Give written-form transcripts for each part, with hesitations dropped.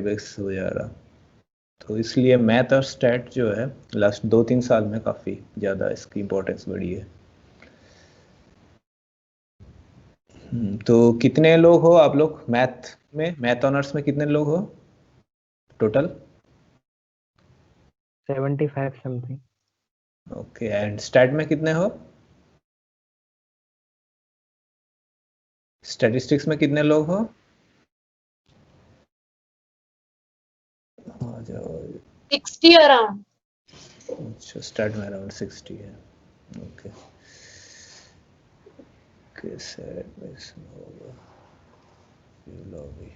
Base हो जा रहा। तो इसलिए मैथ और स्टैट जो है लास्ट 2-3 साल में काफ़ी ज़्यादा इसकी इम्पोर्टेंस बढ़ी है। तो कितने लोग हो आप लोग मैथ ऑनर्स में कितने लोग हो टोटल? 75 समथिंग। ओके, एंड स्टैट में कितने हो? स्टैटिस्टिक्स में कितने लोग हो? आ जाओ। 60 अराउंड। अच्छा, स्टैट में अराउंड 60 है। ओके, कैसे एडमिशन होगा? लॉबी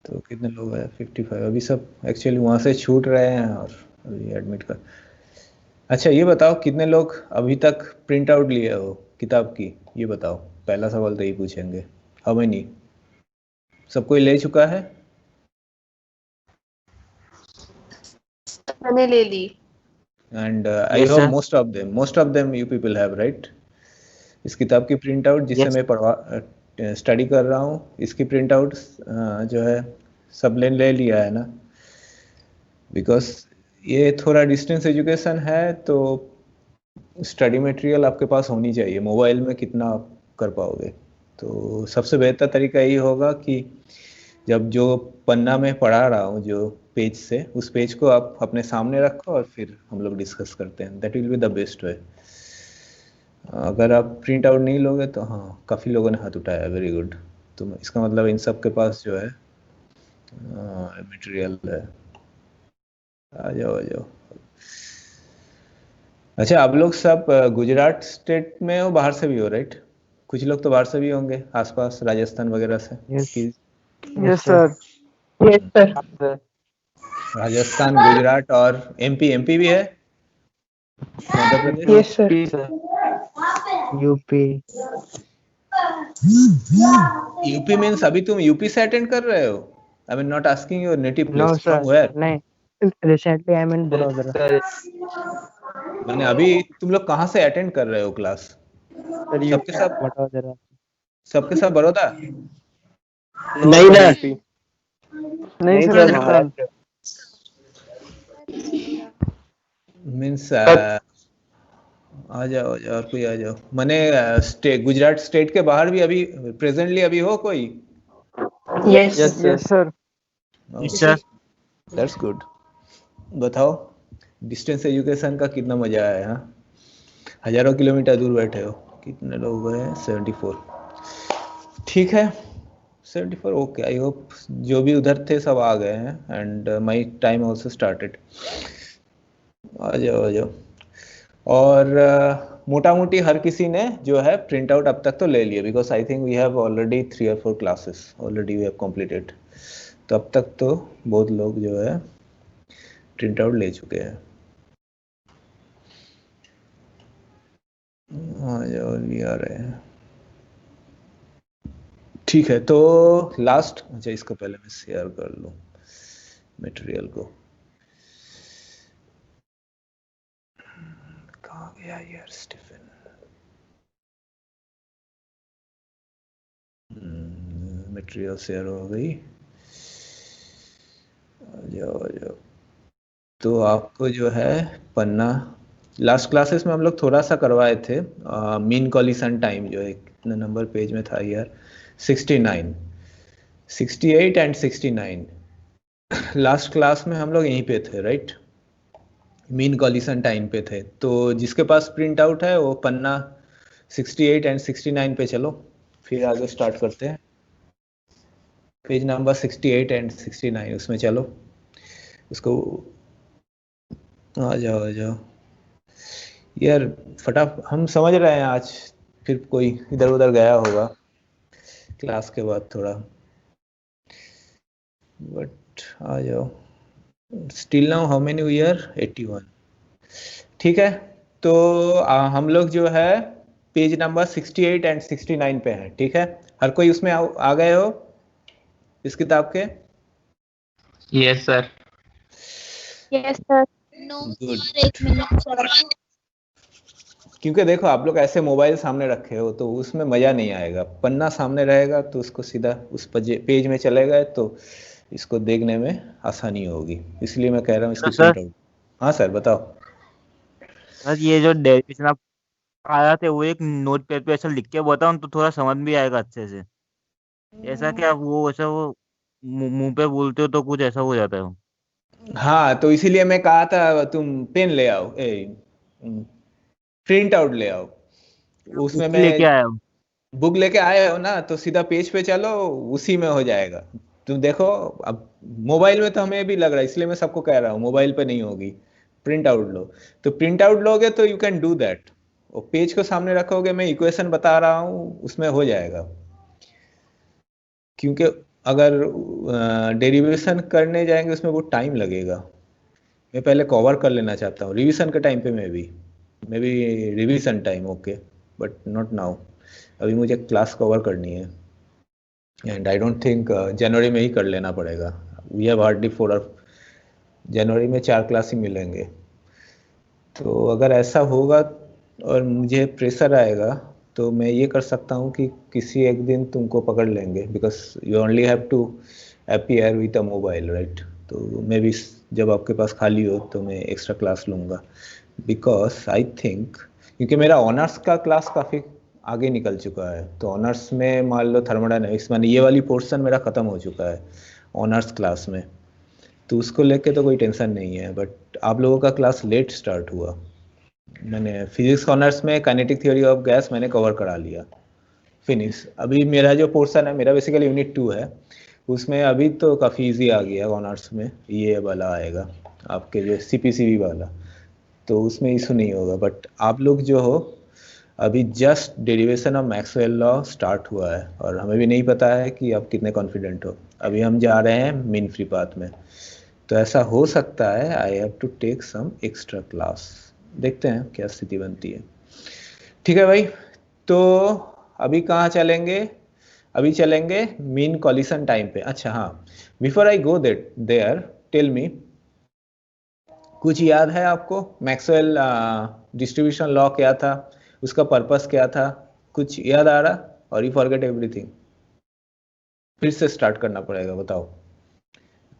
तो कितने लोग हैं? 55। अभी सब एक्चुअली वहाँ से छूट रहे हैं और अभी एडमिट कर। अच्छा, ये बताओ कितने लोग अभी तक प्रिंट आउट लिए हो किताब की? ये बताओ, पहला सवाल तो यही पूछेंगे। How many? सब कोई ले चुका है? मैंने ले ली। And I hope most of them you people have, right? इस किताब की प्रिंट आउट जिससे मैं स्टडी कर रहा हूँ, इसकी प्रिंट आउट जो है सब ले लिया है ना? बिकॉज ये थोड़ा डिस्टेंस एजुकेशन है, तो स्टडी मटेरियल आपके पास होनी चाहिए। मोबाइल में कितना आप कर पाओगे? तो सबसे बेहतर तरीका यही होगा कि जब जो पन्ना में पढ़ा रहा हूँ जो पेज से, उस पेज को आप अपने सामने रखो और फिर हम लोग डिस्कस करते हैं। That will be the best way. अगर आप प्रिंट आउट नहीं लोगे तो हाँ, काफ़ी लोगों ने हाथ उठाया, वेरी गुड। तो इसका मतलब इन सब के पास जो है मटेरियल है। आ जाओ आ जाओ। अच्छा, आप लोग सब गुजरात स्टेट में हो, बाहर से भी हो, राइट? कुछ लोग तो बाहर से भी होंगे, आसपास राजस्थान वगैरह से। Yes sir. Yes sir. Rajasthan, Gujarat और एमपी भी है? Madhya Pradesh? Yes sir. UP. UP means अभी तुम यूपी से अटेंड कर रहे हो? I mean not asking your native no place, from sir, where? नहीं, recently I am in Vadodara. मैंने अभी तुम लोग कहाँ से अटेंड कर रहे हो क्लास? सर सबके सब बड़ोदरा। सबके सब बड़ौदा? नहीं ना। नहीं सर, महाराष्ट्र। मीन्स आ जाओ और कोई आ जाओ। मैंने गुजरात स्टेट के बाहर भी अभी प्रेजेंटली अभी हो कोई? Yes yes sir. That's good. बताओ, डिस्टेंस एजुकेशन का कितना मजा आया? हाँ, हजारों किलोमीटर दूर बैठे हो। कितने लोग हैं? 74। ठीक है, 74। ओके, आई होप जो भी उधर थे सब आ गए हैं and my time also started. आ जाओ आ जाओ। और मोटा मोटी हर किसी ने जो है प्रिंट आउट अब तक तो ले लिया, because I think we have already 3 or 4 classes already we have completed. तो अब तक तो बहुत लोग जो है प्रिंट आउट ले चुके हैं। आ जाओ, भी आ रहे हैं। ठीक है, तो लास्ट, अच्छा इसको पहले मैं शेयर कर लूँ मटेरियल को। कहाँ गया यार स्टीफन? मटेरियल शेयर हो गई। आ जाओ। तो आपको जो है पन्ना, लास्ट क्लासेस में हम लोग थोड़ा सा करवाए थे। मीन कॉलिशन टाइम जो है कितने नंबर पेज में था यार? 69, 68 एंड 69। लास्ट क्लास में हम लोग यहीं पे थे, राइट? मीन कॉलिशन टाइम पे थे। तो जिसके पास प्रिंट आउट है वो पन्ना 68 एंड 69 पे चलो, फिर आगे स्टार्ट करते हैं। पेज नंबर 68 एंड 69 उसमें चलो, उसको आ जाओ यार हम समझ रहे हैं आज फिर कोई इधर उधर गया होगा क्लास के बाद थोड़ा, बट आ जाओ। Still now how many we are? 81। ठीक है, तो हम लोग जो है पेज नंबर 68 एंड 69 पे हैं। ठीक है, हर कोई उसमें आ गए हो इस किताब के? Yes sir. Yes sir. Good. क्योंकि देखो आप लोग ऐसे मोबाइल सामने रखे हो तो उसमें मजा नहीं आएगा, पन्ना सामने रहेगा तो उसको सीधा उस पेज में चले गए तो इसको देखने में आसानी होगी, इसलिए मैं कह रहा हूँ इसकी तो सर प्रिंट आउट। हाँ सर बताओ। सर ये जो डेरिवेशन आप आया थे वो एक नोट पेड पे ऐसा लिख के बताऊं तो थोड़ा समझ भी आएगा अच्छे से। ऐसा क्या वो ऐसा वो मुंह पे बोलते हो तो कुछ ऐसा हो जाता है। हाँ तो इसीलिए मैं कहा था तुम पेन ले आओ, प्रिंट आउट ले आओ। उसमें बुक मैं लेके आया हूँ। बुक लेके आए हो ना तो सीधा पेज पे चलो, उसी में हो जाएगा। तुम देखो अब मोबाइल में तो हमें भी लग रहा है, इसलिए मैं सबको कह रहा हूँ मोबाइल पे नहीं होगी, प्रिंट आउट लो। तो प्रिंट आउट लोगे तो यू कैन डू दैट, और पेज को सामने रखोगे, मैं इक्वेशन बता रहा हूँ उसमें हो जाएगा। क्योंकि अगर डेरिवेशन करने जाएंगे उसमें बहुत टाइम लगेगा, मैं पहले कवर कर लेना चाहता हूँ रिवीजन के टाइम पे। मैं भी revision time okay, but not now. अभी मुझे क्लास कवर करनी है एंड आई डोंट थिंक जनवरी में ही कर लेना पड़ेगा। वी हैव हार्डली 4 और जनवरी में 4 क्लास ही मिलेंगे। तो अगर ऐसा होगा और मुझे प्रेशर आएगा तो मैं ये कर सकता हूँ कि किसी एक दिन तुमको पकड़ लेंगे, because you only have to appear with a mobile right. तो मैं भी जब आपके पास खाली हो तो मैं एक्स्ट्रा क्लास लूँगा, बिकॉज आई थिंक क्योंकि मेरा ऑनर्स का क्लास काफ़ी आगे निकल चुका है। तो ऑनर्स में मान लो थर्मोडायनामिक्स, माने ये वाली पोर्शन मेरा ख़त्म हो चुका है ऑनर्स क्लास में, तो उसको लेके तो कोई टेंशन नहीं है। बट आप लोगों का क्लास लेट स्टार्ट हुआ। मैंने फिजिक्स ऑनर्स में काइनेटिक थ्योरी ऑफ गैस मैंने कवर करा लिया, फिनिश। अभी मेरा जो पोर्शन है, मेरा बेसिकली यूनिट 2 है, उसमें अभी तो काफ़ी इजी आ गया ऑनर्स में, ये वाला आएगा आपके जो CPCB वाला, तो उसमें इशू नहीं होगा। बट आप लोग जो हो अभी just derivation of Maxwell law start हुआ है और हमें भी नहीं पता है कि आप कितने कॉन्फिडेंट हो। अभी हम जा रहे हैं मीन फ्री पाथ में, तो ऐसा हो सकता है I have to take some extra class. देखते हैं क्या स्थिति बनती है। ठीक है भाई, तो अभी कहाँ चलेंगे? अभी चलेंगे मीन कॉलिशन टाइम पे। अच्छा हाँ, before I go there tell me, कुछ याद है आपको मैक्सवेल डिस्ट्रीब्यूशन लॉ क्या था, उसका पर्पस क्या था? कुछ याद आ रहा? और यू फॉरगेट एवरीथिंग? फिर से स्टार्ट करना पड़ेगा, बताओ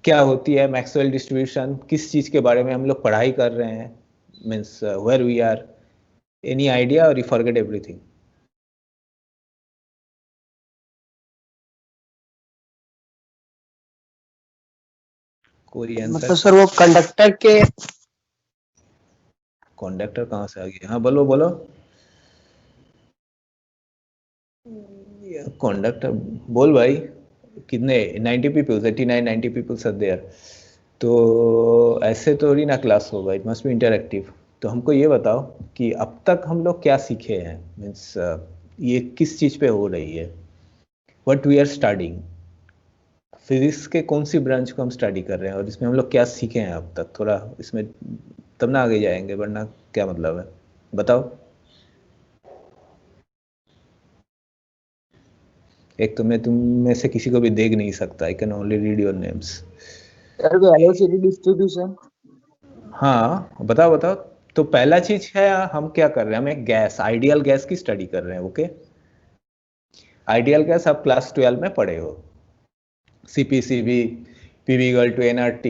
क्या होती है मैक्सवेल डिस्ट्रीब्यूशन, किस चीज के बारे में हम लोग पढ़ाई कर रहे हैं, means where we are, any idea और यू फॉरगेट एवरीथिंग? कोई आंसर? मतलब सर वो कंडक्टर के कंडक्टर कहाँ से आ गया? हाँ बोलो बोलो। कंडक्टर बोल भाई, कितने 90 पीपल्स, 89 90 पीपल्स आर देयर। तो ऐसे तो ही ना क्लास होगा, इट मस्ट बी इंटरैक्टिव। तो हमको ये बताओ कि अब तक हम लोग क्या सीखे हैं, मीन्स ये किस चीज़ पे हो रही है, what we are studying, physics के कौन सी ब्रांच को हम स्टडी कर रहे हैं और इसमें हम लोग क्या सीखे हैं अब तक, थोड़ा इसमें तब ना आगे जाएंगे, वरना क्या मतलब है, बताओ। एक तो मैं तुम में से किसी को भी देख नहीं सकता, I can only read your names. Velocity distribution. हाँ बताओ बताओ। तो पहला चीज है हम क्या कर रहे हैं, हम एक गैस, आइडियल गैस की स्टडी कर रहे हैं। ओके, आइडियल गैस आप क्लास 12 में पढ़े हो, CPCB, PV=nRT,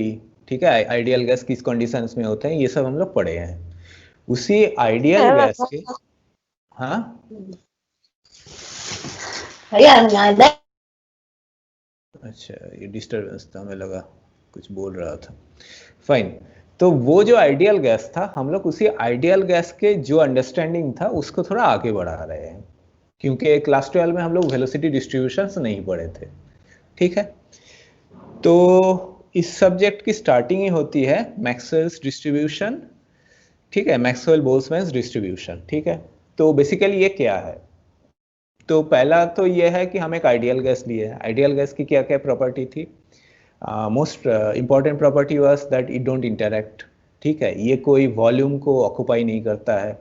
ठीक है। आइडियल गैस किस कंडीशंस में होते हैं ये सब हम लोग पढ़े हैं। उसी आइडियल गैस के, हाँ अच्छा ये डिस्टरबेंस था, हमें लगा कुछ बोल रहा था। फाइन, तो वो जो आइडियल गैस था, हम लोग उसी आइडियल गैस के जो अंडरस्टैंडिंग था उसको थोड़ा आगे बढ़ा रहे हैं, क्योंकि क्लास 12 में हम लोग वेलोसिटी डिस्ट्रीब्यूशंस नहीं पढ़े थे, ठीक है। तो इस सब्जेक्ट की स्टार्टिंग ही होती है मैक्सवेल्स डिस्ट्रीब्यूशन, ठीक है, मैक्सवेल बोल्ट्जमैन डिस्ट्रीब्यूशन, ठीक है। तो बेसिकली ये क्या है? तो पहला तो ये है कि हम एक आइडियल गैस लिए हैं। आइडियल गैस की क्या क्या प्रॉपर्टी थी? Most important property was that it don't interact, ठीक है, ये कोई वॉल्यूम को ऑक्यूपाई नहीं करता है।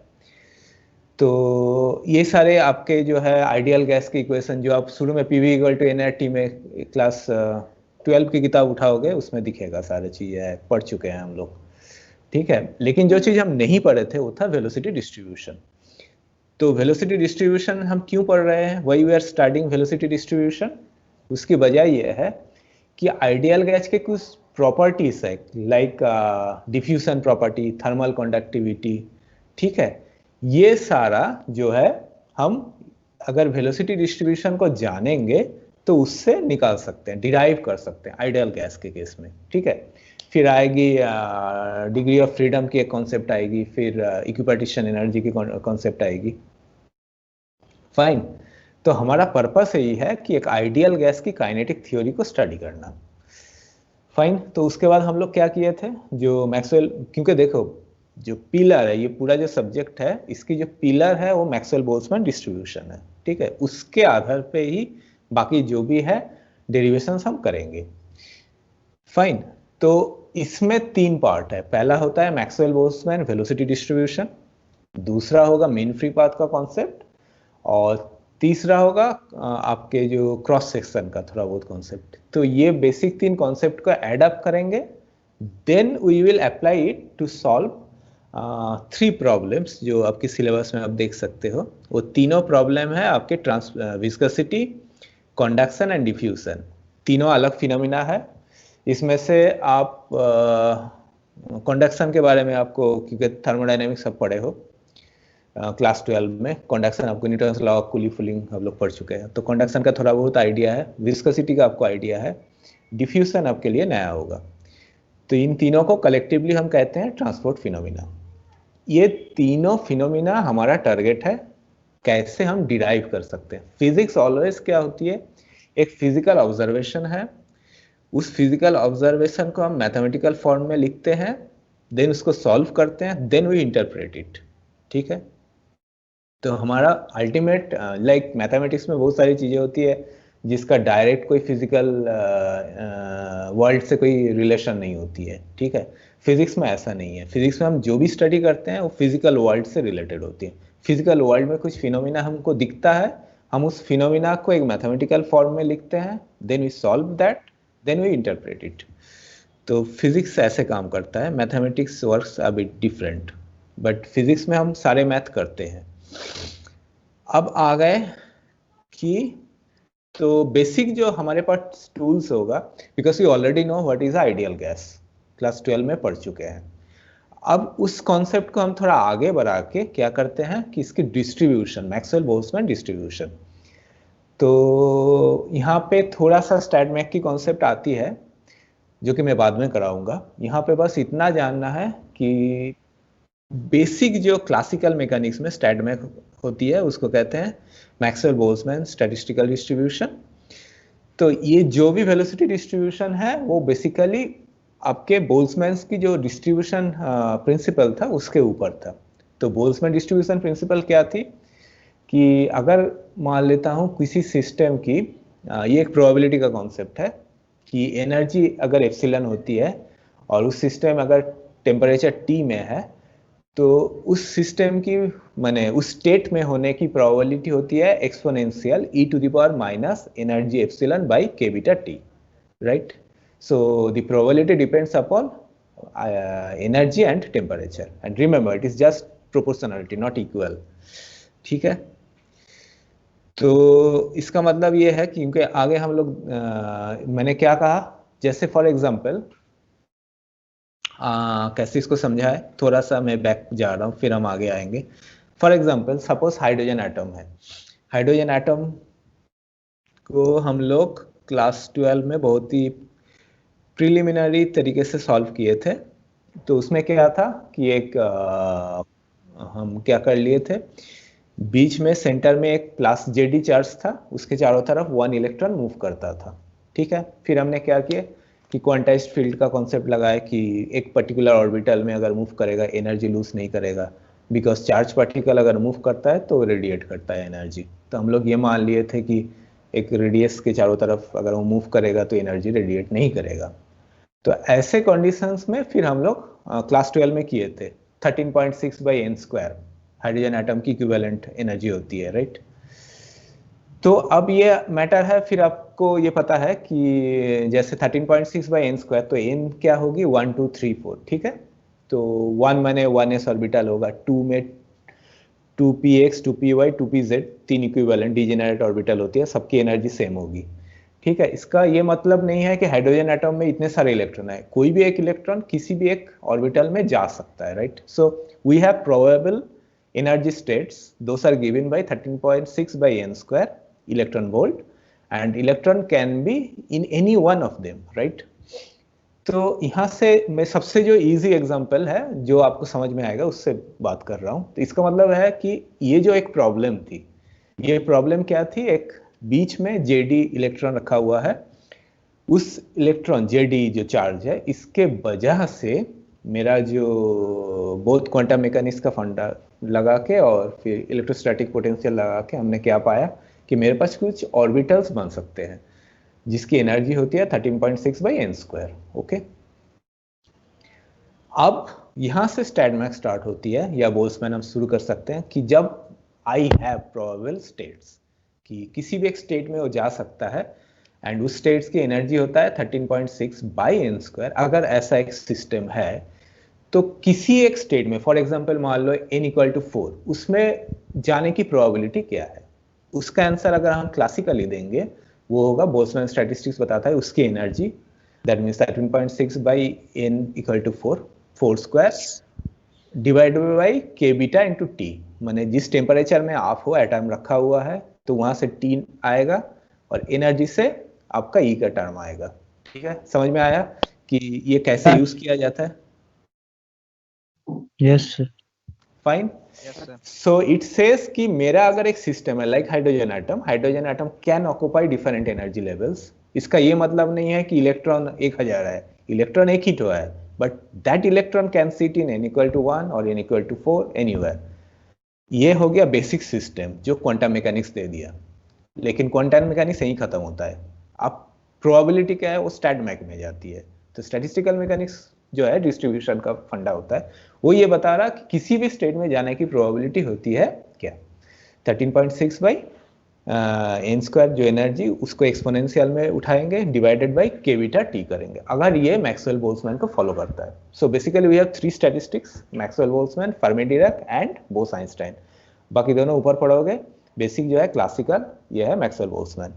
तो ये सारे आपके जो है आइडियल गैस की इक्वेशन जो आप शुरू में PV=nRT में क्लास 12 की किताब उठाओगे उसमें दिखेगा, सारी चीज़ें पढ़ चुके हैं हम लोग। ठीक है। लेकिन जो चीज हम नहीं पढ़े थे वो था वेलोसिटी डिस्ट्रीब्यूशन। तो वेलोसिटी डिस्ट्रीब्यूशन हम क्यों पढ़ रहे हैं, why we are studying velocity distribution? उसकी वजह यह है कि आइडियल गैस के कुछ प्रॉपर्टीज है, like diffusion property, thermal conductivity, ठीक है। ये सारा जो है हम अगर वेलोसिटी डिस्ट्रीब्यूशन को जानेंगे तो उससे निकाल सकते हैं, डिराइव कर सकते हैं आइडियल गैस के केस में, ठीक है। फिर आएगी डिग्री ऑफ फ्रीडम की एक कॉन्सेप्ट आएगी, फिर इक्विपार्टीशन एनर्जी की कॉन्सेप्ट आएगी। फाइन। तो हमारा पर्पस यही है कि एक आइडियल गैस की काइनेटिक थ्योरी को स्टडी करना। फाइन। तो उसके बाद हम लोग क्या किए थे, जो मैक्सवेल, क्योंकि देखो जो पिलर है, ये पूरा जो सब्जेक्ट है, इसकी जो पिलर है वो मैक्सवेल बोल्ट्जमैन डिस्ट्रीब्यूशन है, ठीक है। उसके आधार पे ही बाकी जो भी है डेरिवेशंस हम करेंगे। फाइन। तो इसमें 3 पार्ट है। पहला होता है मैक्सवेल बोल्ट्जमैन वेलोसिटी डिस्ट्रीब्यूशन, दूसरा होगा मीन फ्री पाथ का कॉन्सेप्ट, और तीसरा होगा आपके जो क्रॉस सेक्शन का थोड़ा बहुत कॉन्सेप्ट। तो ये बेसिक 3 कॉन्सेप्ट को एड अप करेंगे, then we will apply it to solve 3 problems जो आपके सिलेबस में आप देख सकते हो। वो तीनों प्रॉब्लम है आपके विस्कोसिटी, कंडक्शन एंड डिफ्यूजन, तीनों अलग फिनोमिना है। इसमें से आप कंडक्शन के बारे में आपको, क्योंकि थर्मोडायनेमिक्स आप पढ़े हो क्लास 12 में, कंडक्शन आपको Newton's law of cooling fooling हम लोग पढ़ चुके हैं, तो कंडक्शन का थोड़ा बहुत आइडिया है, विस्कोसिटी का आपको आइडिया है, डिफ्यूजन आपके लिए नया होगा। तो इन तीनों को कलेक्टिवली हम कहते हैं ट्रांसपोर्ट फिनोमिना। ये तीनों फिनोमिना हमारा टारगेट है, कैसे हम डिराइव कर सकते हैं। फिजिक्स ऑलवेज क्या होती है, एक फिजिकल ऑब्जर्वेशन है, उस फिजिकल ऑब्जर्वेशन को हम मैथमेटिकल फॉर्म में लिखते हैं, देन उसको सॉल्व करते हैं, देन वी इंटरप्रेट इट, ठीक है। तो हमारा अल्टीमेट, लाइक मैथमेटिक्स में बहुत सारी चीजें होती है जिसका डायरेक्ट कोई फिजिकल वर्ल्ड से कोई रिलेशन नहीं होती है, ठीक है। फिजिक्स में ऐसा नहीं है। फिजिक्स में हम जो भी स्टडी करते हैं वो फिजिकल वर्ल्ड से रिलेटेड होती है। फिजिकल वर्ल्ड में कुछ फिनोमिना हमको दिखता है, हम उस फिनोमिना को एक मैथमेटिकल फॉर्म में लिखते हैं, then we solve that, then we interpret it. तो फिजिक्स ऐसे काम करता है, mathematics works a bit different, but physics में हम सारे मैथ करते हैं। अब आ गए कि तो बेसिक जो हमारे पास टूल्स होगा, because you already know what is ideal gas, class 12 में पढ़ चुके हैं। अब उस कॉन्सेप्ट को हम थोड़ा आगे बढ़ा के क्या करते हैं कि इसकी डिस्ट्रीब्यूशन, मैक्सवेल बोल्ट्जमैन डिस्ट्रीब्यूशन। तो यहाँ पे थोड़ा सा स्टैटमैक की कॉन्सेप्ट आती है जो कि मैं बाद में कराऊंगा। यहाँ पे बस इतना जानना है कि बेसिक जो क्लासिकल मैकेनिक्स में स्टैटमैक होती है उसको कहते हैं मैक्सवेल बोल्ट्जमैन स्टैटिस्टिकल डिस्ट्रीब्यूशन। तो ये जो भी वेलोसिटी डिस्ट्रीब्यूशन है वो बेसिकली आपके बोल्ट्जमैन की जो डिस्ट्रीब्यूशन प्रिंसिपल था उसके ऊपर था। तो बोल्ट्जमैन डिस्ट्रीब्यूशन प्रिंसिपल क्या थी कि अगर मान लेता हूं किसी सिस्टम की, ये एक प्रोबेबिलिटी का कॉन्सेप्ट है कि एनर्जी अगर एप्सिलॉन होती है और उस सिस्टम अगर टेम्परेचर T में है, तो उस सिस्टम की माने उस स्टेट में होने की प्रोबेबिलिटी होती है exponential e⁻⁻ energy epsilon by k beta t, right. So the probability depends upon energy and temperature, and remember it is just proportionality not equal, ठीक है। तो इसका मतलब ये है कि क्योंकि आगे हम लोग मैंने क्या कहा, जैसे फॉर एग्जांपल कैसे इसको समझा है, थोड़ा सा मैं बैक जा रहा हूँ फिर हम आगे आएंगे। For example suppose hydrogen atom है। हाइड्रोजन एटम को हम लोग क्लास 12 में बहुत ही प्रिलिमिनरी तरीके से सॉल्व किए थे। तो उसमें क्या था कि एक हम क्या कर लिए थे, बीच में सेंटर में एक प्लस Jd चार्ज था, उसके चारों तरफ 1 इलेक्ट्रॉन मूव करता था, ठीक है। फिर हमने क्या किया कि क्वांटाइज्ड फील्ड का कॉन्सेप्ट लगाया कि एक पर्टिकुलर ऑर्बिटल में अगर मूव करेगा एनर्जी लूज नहीं करेगा, बिकॉज चार्ज पार्टिकल अगर मूव करता है तो रेडिएट करता है एनर्जी। तो हम लोग ये मान लिए थे कि एक रेडियस के चारों तरफ अगर वो मूव करेगा तो एनर्जी रेडिएट नहीं करेगा। तो ऐसे कंडीशंस में फिर हम लोग क्लास 12 में किए थे 13.6/n² हाइड्रोजन एटम की इक्विवेलेंट एनर्जी होती है, राइट। तो अब ये मैटर है, फिर आपको ये पता है कि जैसे 13.6/n², तो n क्या होगी 1 2 3 4, ठीक है। तो 1 माने 1s ऑर्बिटल होगा, 2 में 2px 2py 2pz 3 equivalent degenerate orbital होती है, सबकी एनर्जी सेम होगी। ठीक है, इसका ये मतलब नहीं है कि हाइड्रोजन एटम में इतने सारे इलेक्ट्रॉन है, कोई भी एक इलेक्ट्रॉन किसी भी एक ऑर्बिटल में जा सकता है, right. So we have probable energy states, those are given by 13.6 by n square electron volt, and electron can be in any one of them, right. तो यहाँ से मैं सबसे जो इजी एग्जांपल है जो आपको समझ में आएगा उससे बात कर रहा हूँ। तो इसका मतलब है कि ये जो एक प्रॉब्लम थी, ये प्रॉब्लम क्या थी, एक बीच में Jd इलेक्ट्रॉन रखा हुआ है, उस इलेक्ट्रॉन Jd जो चार्ज है, इसके वजह से मेरा जो बोथ क्वांटम मैकेनिक्स का फंडा लगा के और फिर इलेक्ट्रोस्टैटिक पोटेंशियल लगा के हमने क्या पाया कि मेरे पास कुछ ऑर्बिटल्स बन सकते हैं जिसकी एनर्जी होती है 13.6 by n स्क्वायर। ओके, अब यहां से स्टैटमैक्स स्टार्ट होती है, या बोल्ट्जमैन हम शुरू कर सकते हैं कि जब आई हैव प्रोबेबल स्टेट्स, कि किसी भी एक स्टेट में वो जा सकता है, एंड उस स्टेट्स की एनर्जी होता है 13.6 by n स्क्वायर। अगर ऐसा एक सिस्टम है तो किसी एक स्टेट में, फॉर एग्जांपल मान लो n = 4, उसमें जाने की प्रोबेबिलिटी क्या है, उसका आंसर अगर हम क्लासिकली देंगे वो होगा, बोल्ट्जमैन स्टैटिस्टिक्स बताता है उसकी energy, that means 13.6 by n = 4 square divided by k beta into t, माने जिस टेम्परेचर में आप हो, एटम रखा हुआ है तो वहां से t आएगा और एनर्जी से आपका E का टर्म आएगा। ठीक है, समझ में आया कि ये कैसे यूज किया जाता है? Yes sir. Fine. So it says कि मेरा अगर एक सिस्टम है like hydrogen atom can occupy different energy levels. इसका ये मतलब नहीं है कि इलेक्ट्रॉन 1000 है, इलेक्ट्रॉन एक ही तो है, but that electron can sit in n = 1 और n = 4 एनीवेयर। ये हो गया बेसिक सिस्टम जो क्वांटम मैकेनिक्स दे दिया, लेकिन क्वांटम मैकेनिक्स यहीं खत्म होता है। अब प्रोबेबिलिटी क्या है, वो स्टैटमैक में जाती है। तो स्टैटिस्टिकल मैकेनिक्स जो है डिस्ट्रीब्यूशन का फंडा होता है, वो ये बता रहा कि किसी भी स्टेट में जाने की प्रोबेबिलिटी होती है क्या, 13.6 by n स्क्वायर जो एनर्जी, उसको एक्सपोनेंशियल में उठाएंगे divided by k beta t करेंगे, अगर ये मैक्सवेल बोल्ट्जमैन को फॉलो करता है। So basically we have 3 statistics, Maxwell Boltzmann, Fermi Dirac and Bose Einstein. बाकी दोनों ऊपर पढ़ोगे, बेसिक जो है क्लासिकल, ये है मैक्सवेल बोल्ट्जमैन।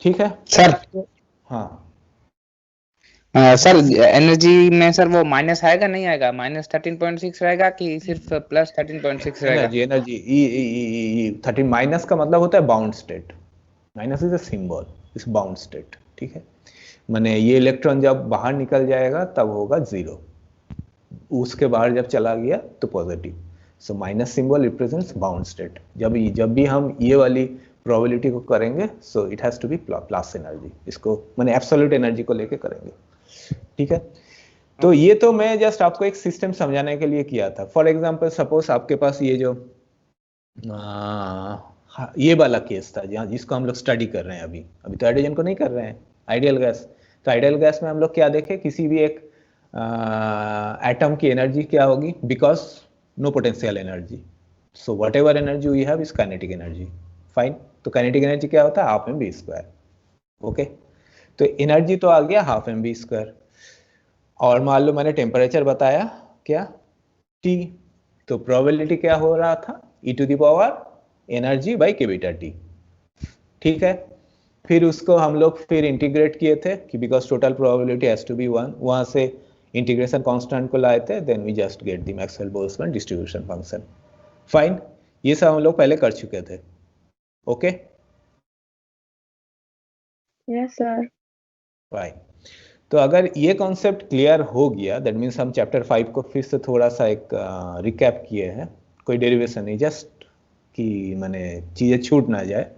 ठीक है सर। हाँ सर एनर्जी में सर वो माइनस आएगा नहीं आएगा, -13.6 रहेगा कि सिर्फ +13.6 रहेगा? एनर्जी 13 माइनस का मतलब होता है bound state, minus is a symbol, इस बाउंड स्टेट। ठीक है, माने ये इलेक्ट्रॉन जब बाहर निकल जाएगा तब होगा 0, उसके बाहर जब चला गया तो positive. So minus symbol represents bound state. जब भी हम ये वाली प्रोबेबिलिटी को करेंगे, so it has to be plus energy, इसको माने एब्सोल्यूट एनर्जी को लेके करेंगे। ठीक है, तो ये तो मैं जस्ट आपको एक सिस्टम समझाने के लिए किया था। फॉर एग्जांपल सपोज आपके पास ये जो ये वाला केस था जहाँ जिसको हम लोग स्टडी कर रहे हैं अभी तो हाइड्रोजन को नहीं कर रहे हैं, आइडियल गैस। तो आइडियल गैस में हम लोग क्या देखें, किसी भी एक एटम की एनर्जी क्या होगी, because no potential energy, so whatever energy we have is kinetic energy. Fine, तो काइनेटिक एनर्जी क्या होता है, 12 mv²। ओके, तो एनर्जी तो आ गया 12 mv², और मान लो मैंने टेम्परेचर बताया क्या, T, तो प्रोबेबिलिटी क्या हो रहा था, e⁻⁴ energy by k beta t। ठीक है, फिर उसको हम लोग फिर इंटीग्रेट किए थे कि because total probability has to be 1, वहां से इंटीग्रेशन कांस्टेंट को लाए थे, then we just get the Maxwell Boltzmann distribution function. Fine, ये सब हम लोग पहले कर चुके थे। Okay yes sir. फाइन, तो अगर ये कॉन्सेप्ट क्लियर हो गया, दैट मीन्स हम चैप्टर 5 को फिर से थोड़ा सा एक रिकैप किए हैं, कोई डेरिवेशन नहीं, जस्ट कि माने चीजें छूट ना जाए।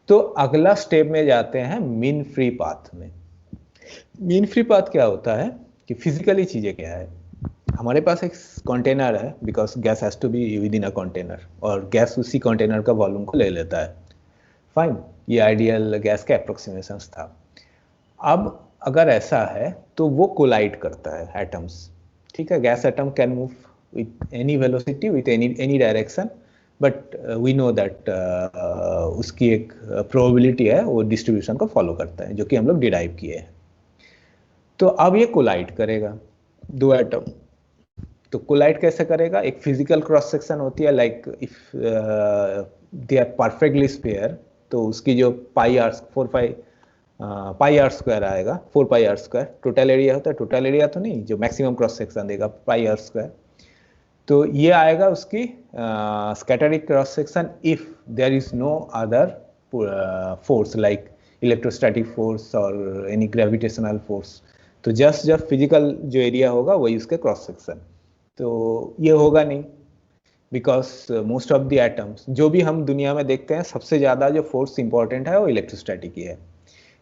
तो अगला स्टेप में जाते हैं मीन फ्री पाथ में। मीन फ्री पाथ क्या होता है कि फिजिकली चीजें क्या है, हमारे पास एक कंटेनर है, because gas has to be with in a container, और गैस उसी कंटेनर का वॉल्यूम को ले लेता है। फाइन, ये आइडियल गैस का अप्रोक्सीमेशन था। अब अगर ऐसा है तो वो कोलाइड करता है एटम्स। ठीक है, gas atom can move with any velocity, with any direction, but we know that उसकी एक प्रोबेबिलिटी है, वो डिस्ट्रीब्यूशन को फॉलो करता है, जो कि हम लोग डिराइव किए हैं। तो अब ये कोलाइड करेगा, दो एटम तो कोलाइड कैसे करेगा, एक फिजिकल क्रॉस सेक्शन होती है, like if they are perfectly sphere, तो उसकी जो pi r 4 pi r square आएगा, 4 pi r square total area होता है, टोटल एरिया तो नहीं, जो मैक्सिमम क्रॉस सेक्शन देगा पाई आर स्क्वायर। तो ये आएगा उसकी scattering cross section if there is no other force like electrostatic force और एनी ग्रेविटेशनल फोर्स। तो जस्ट फिजिकल जो एरिया होगा वही उसके क्रॉस सेक्शन। तो ये होगा नहीं, because most of the atoms जो भी हम दुनिया में देखते हैं, सबसे ज़्यादा जो फोर्स इंपॉर्टेंट है वो इलेक्ट्रोस्टैटिक ही है।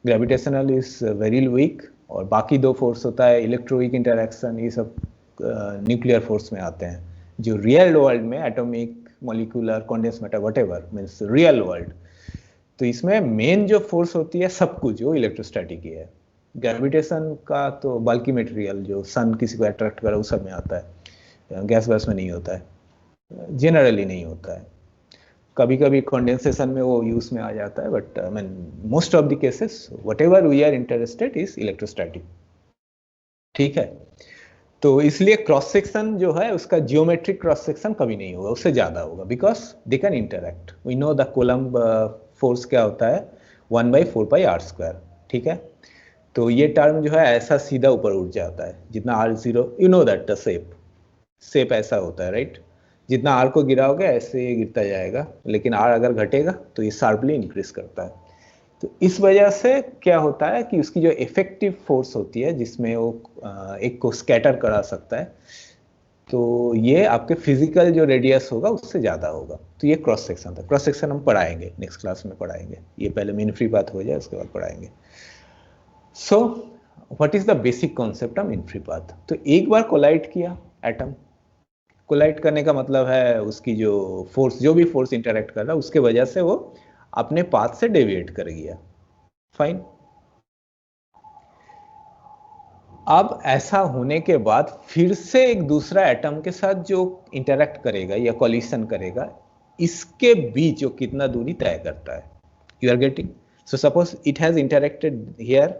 ग्रेविटेशनल इज वेरी वीक, और बाकी दो फोर्स होता है इलेक्ट्रोवीक इंटरैक्शन, ये सब न्यूक्लियर फोर्स में आते हैं। जो रियल वर्ल्ड में atomic, molecular, condense matter, whatever means real world, तो इसमें मेन जो फोर्स होती है सब कुछ वो इलेक्ट्रोस्टैटिक ही है। ग्रेविटेशन का तो बल्कि मटेरियल जो सन किसी को अट्रैक्ट करे उस सब में आता है, गैस वैस में नहीं होता है, जनरली नहीं होता है। कभी कभी कंडेंसेशन में वो यूज में आ जाता है, but I mean most of the cases whatever we are interested is electrostatic. ठीक है, तो इसलिए क्रॉस सेक्शन जो है उसका जियोमेट्रिक क्रॉस सेक्शन कभी नहीं होगा, उससे ज्यादा होगा, because they can interact. We know the Coulomb force क्या होता है, 1/4πr²। ठीक है, तो ये टर्म जो है ऐसा सीधा ऊपर उठ जाता है, जितना r0, you know that the shape ऐसा होता है, राइट? जितना r को गिराओगे ऐसे ये गिरता जाएगा, लेकिन r अगर घटेगा तो ये शार्पली इंक्रीज करता है। तो इस वजह से क्या होता है कि उसकी जो इफेक्टिव फोर्स होती है, जिसमें वो एक को स्कैटर करा सकता है, तो ये आपके फिजिकल जो रेडियस होगा उससे ज्यादा होगा। तो ये क्रॉस सेक्शन था। क्रॉस सेक्शन हम पढ़ाएंगे, नेक्स्ट क्लास में पढ़ाएंगे, ये पहले मीन फ्री पाथ हो जाए उसके बाद पढ़ाएंगे। So what is the basic concept of mean free path? तो एक बार कोलाइड किया एटम, कोलाइड करने का मतलब है उसकी जो फोर्स, जो भी फोर्स इंटरैक्ट कर रहा है उसके वजह से वो अपने पाथ से डेविएट कर गया। फाइन। अब ऐसा होने के बाद फिर से एक दूसरा एटम के साथ जो इंटरैक्ट करेगा या कोलिशन करेगा, इसके बीच वो कितना दूरी तय करता है। You are getting? So suppose it has interacted here,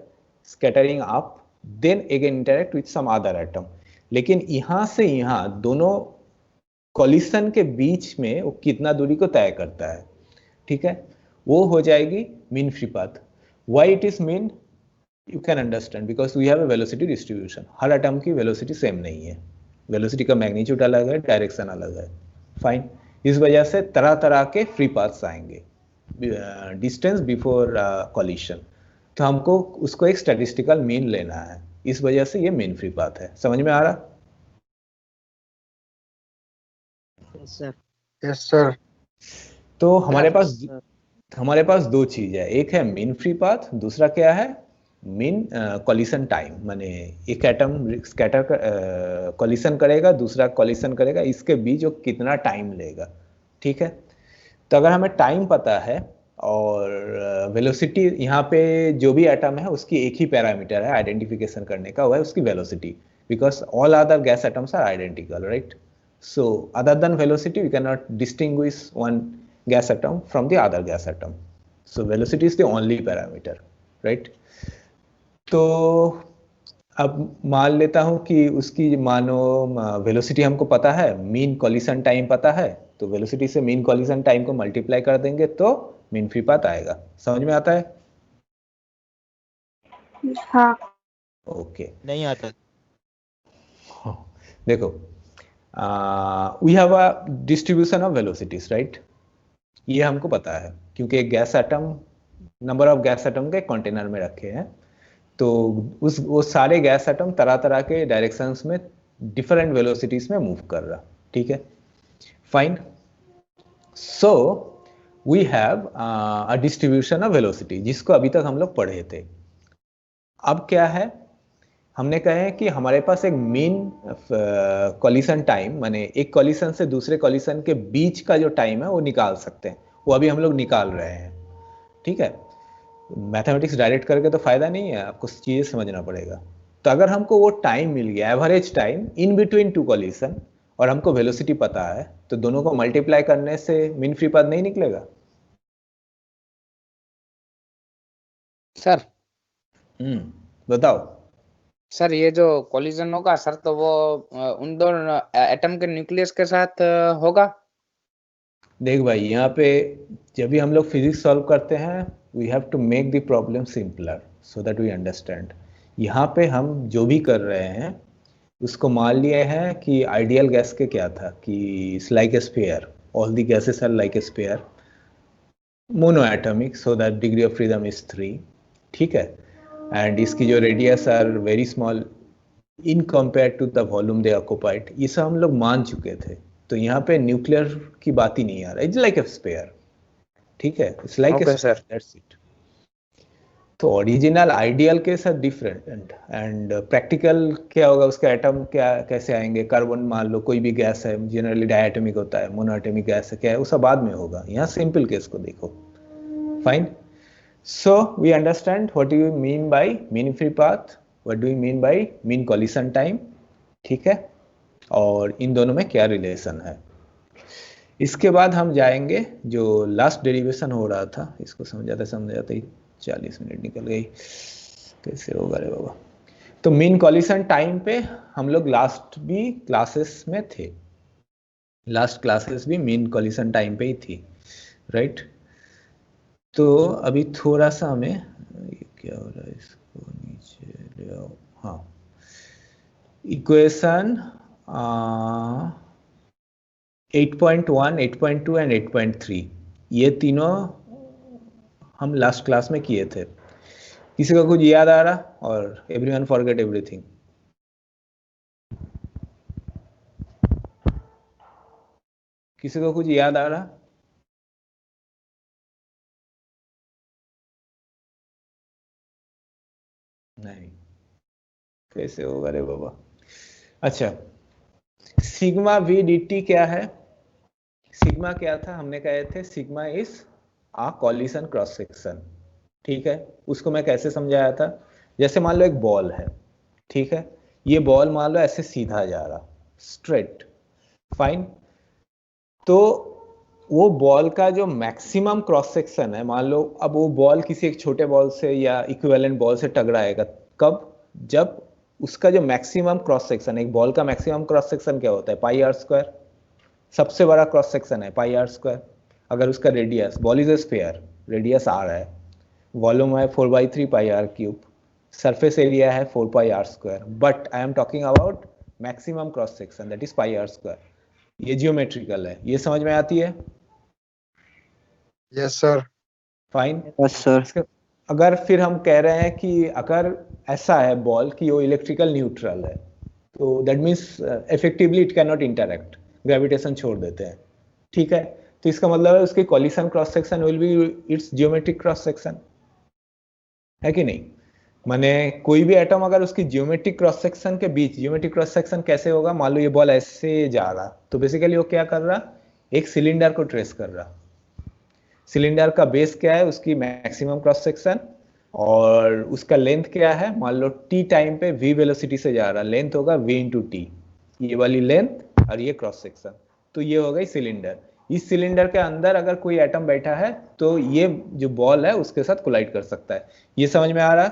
scattering up, then again interact with some other atom, लेकिन यहां से यहां दोनों कोलिशन के बीच में वो कितना दूरी को तय करता है। ठीक है, वो हो जाएगी mean free path. Why it is mean? You can understand, because we have a velocity distribution. हर एटम की वेलोसिटी सेम नहीं है, वेलोसिटी का मैग्नीट्यूड अलग है, डायरेक्शन अलग है। फाइन। इस वजह से तरह तरह के फ्री पाथ्स आएंगे डिस्टेंस बिफोर कॉलिशन, तो हमको उसको एक स्टैटिस्टिकल मीन लेना है। इस वजह से ये मीन फ्री पाथ है। समझ में आ रहा? Yes sir. तो हमारे पास दो चीज है, एक है मीन फ्री पाथ, दूसरा क्या है, मीन कॉलिशन टाइम। माने एक एटम स्कैटर कॉलिशन करेगा, दूसरा कॉलिशन करेगा, इसके बीच वो कितना टाइम लेगा। ठीक है, तो अगर हमें टाइम पता है और वेलोसिटी, यहाँ पे जो भी एटम है उसकी एक ही पैरामीटर है आइडेंटिफिकेशन करने का, वो है उसकी velocity, because all other gas atoms are identical, right? So other than velocity, we cannot distinguish one gas atom from the other gas atom. So velocity is the only parameter, right? तो अब मान लेता हूं कि उसकी मानो velocity हमको पता है, मीन कॉलिशन टाइम पता है, तो वेलोसिटी से मीन कॉलिशन टाइम को मल्टीप्लाई कर देंगे तो मीन फ्री पाथ आएगा। समझ में आता है? हाँ। ओके। नहीं आता। देखो, we have a distribution of velocities, right? ये हमको पता है क्योंकि एक gas atom, number of gas atom के कंटेनर में रखे हैं, तो वो सारे गैस एटम तरह तरह के डायरेक्शंस में डिफरेंट वेलोसिटीज में मूव कर रहा। ठीक है, fine. So we have a distribution of velocity, जिसको अभी तक हम लोग पढ़े थे। अब क्या है, हमने कहा है कि हमारे पास एक मीन कॉलिशन टाइम, माने एक कॉलिशन से दूसरे कॉलिशन के बीच का जो टाइम है वो निकाल सकते हैं, वो अभी हम लोग निकाल रहे हैं। ठीक है, मैथमेटिक्स डायरेक्ट करके तो फायदा नहीं है, आपको चीजें समझना पड़ेगा। तो अगर हमको वो टाइम मिल गया, average time in between two coalition, और हमको वेलोसिटी पता है, तो दोनों को मल्टीप्लाई करने से मीन फ्री पाथ नहीं निकलेगा? सर बताओ। सर ये जो कोलिजन होगा सर, तो वो उन दोनों एटम के न्यूक्लियस के साथ होगा। देख भाई, यहाँ पे जब भी हम लोग फिजिक्स सॉल्व करते हैं, we have to make the problem simpler so that we understand. यहाँ पे हम जो भी कर रहे हैं उसको मान लिए हैं कि आइडियल गैस के क्या था कि it's like a sphere, all the gases are like a sphere, monoatomic, so that degree of freedom is 3। ठीक है, एंड इसकी जो radius are very small in compare to the volume they occupied, ये सब हम लोग मान चुके थे। तो यहाँ पे न्यूक्लियर की बात ही नहीं आ रहा, इट्स लाइक ए स्पेयर। ठीक है, it's like a sphere, that's it. तो ओरिजिनल आइडियल के साथ डिफरेंट एंड प्रैक्टिकल क्या होगा, उसका एटम क्या कैसे आएंगे। कार्बन मान लो कोई भी गैस है, जनरली डायटोमिक होता है, मोनोएटॉमिक गैस है, क्या है वो सब बाद में होगा। यहाँ सिंपल केस को देखो। Fine, so we understand what do you mean by mean free path, what do you mean by mean collision time. ठीक है, और इन दोनों में क्या रिलेशन है। इसके बाद हम जाएंगे जो लास्ट डेरिवेशन हो रहा था, इसको समझाते ही 40 मिनट निकल गई, कैसे होगा रे बाबा। तो मीन कॉलिशन टाइम पे हम लोग लास्ट भी क्लासेस में थे, लास्ट क्लासेस भी मीन कॉलिशन टाइम पे ही थी, राइट। तो अभी थोड़ा सा हमें ये क्या हो रहा है, इसको नीचे ले आओ। हाँ, इक्वेशन 8.1, 8.2 एंड 8.3, ये तीनों हम लास्ट क्लास में किए थे। किसी को कुछ याद आ रहा, और एवरीवन फॉरगेट एवरीथिंग? किसी को कुछ याद आ रहा? नहीं, कैसे होगा रे बाबा। अच्छा, सिग्मा वी डी टी क्या है? सिग्मा क्या था, हमने कहे थे sigma is a collision cross section. ठीक है, उसको मैं कैसे समझाया था, जैसे मान लो एक बॉल है, ठीक है, ये बॉल मान लो ऐसे सीधा जा रहा, स्ट्रेट, फाइन। तो वो बॉल का जो मैक्सिमम क्रॉस सेक्शन है, मान लो अब वो बॉल किसी एक छोटे बॉल से या इक्विवेलेंट बॉल से टकराएगा, कब? जब उसका जो मैक्सिमम क्रॉस सेक्शन, एक बॉल का मैक्सिमम क्रॉस सेक्शन क्या होता है, पाई आर स्क्वायर। सबसे बड़ा क्रॉस सेक्शन है पाई आर स्क्वायर। अगर उसका radius, ball is a sphere, radius r है, वॉल्यूम है 4/3 pi r cube, surface area है 4 pi r square, but I am talking about maximum cross section, that is pi r square. ये geometrical है, ये समझ में आती है? Yes sir. Fine. Yes sir. अगर फिर हम कह रहे हैं कि अगर ऐसा है बॉल कि वो इलेक्ट्रिकल न्यूट्रल है, तो that means effectively it can not interact, gravitation छोड़ देते हैं। ठीक है, तो इसका मतलब है उसकी coalition cross section will be it's geometric cross section, है कि नहीं? माने कोई भी एटम अगर उसकी जियोमेट्रिक क्रॉस सेक्शन के बीच, जियोमेट्रिक क्रॉस सेक्शन कैसे होगा, मान लो ये बॉल ऐसे जा रहा, तो बेसिकली वो क्या कर रहा, एक सिलेंडर को ट्रेस कर रहा। सिलेंडर का बेस क्या है, उसकी मैक्सिमम क्रॉस सेक्शन, और उसका लेंथ क्या है, मान लो टी टाइम पे v वेलोसिटी से जा रहा, लेंथ होगा v इंटू टी, ये वाली लेंथ और ये क्रॉस सेक्शन। तो ये हो गई सिलेंडर। इस सिलेंडर के अंदर अगर कोई एटम बैठा है तो ये जो बॉल है उसके साथ कोलाइड कर सकता है। ये समझ में आ रहा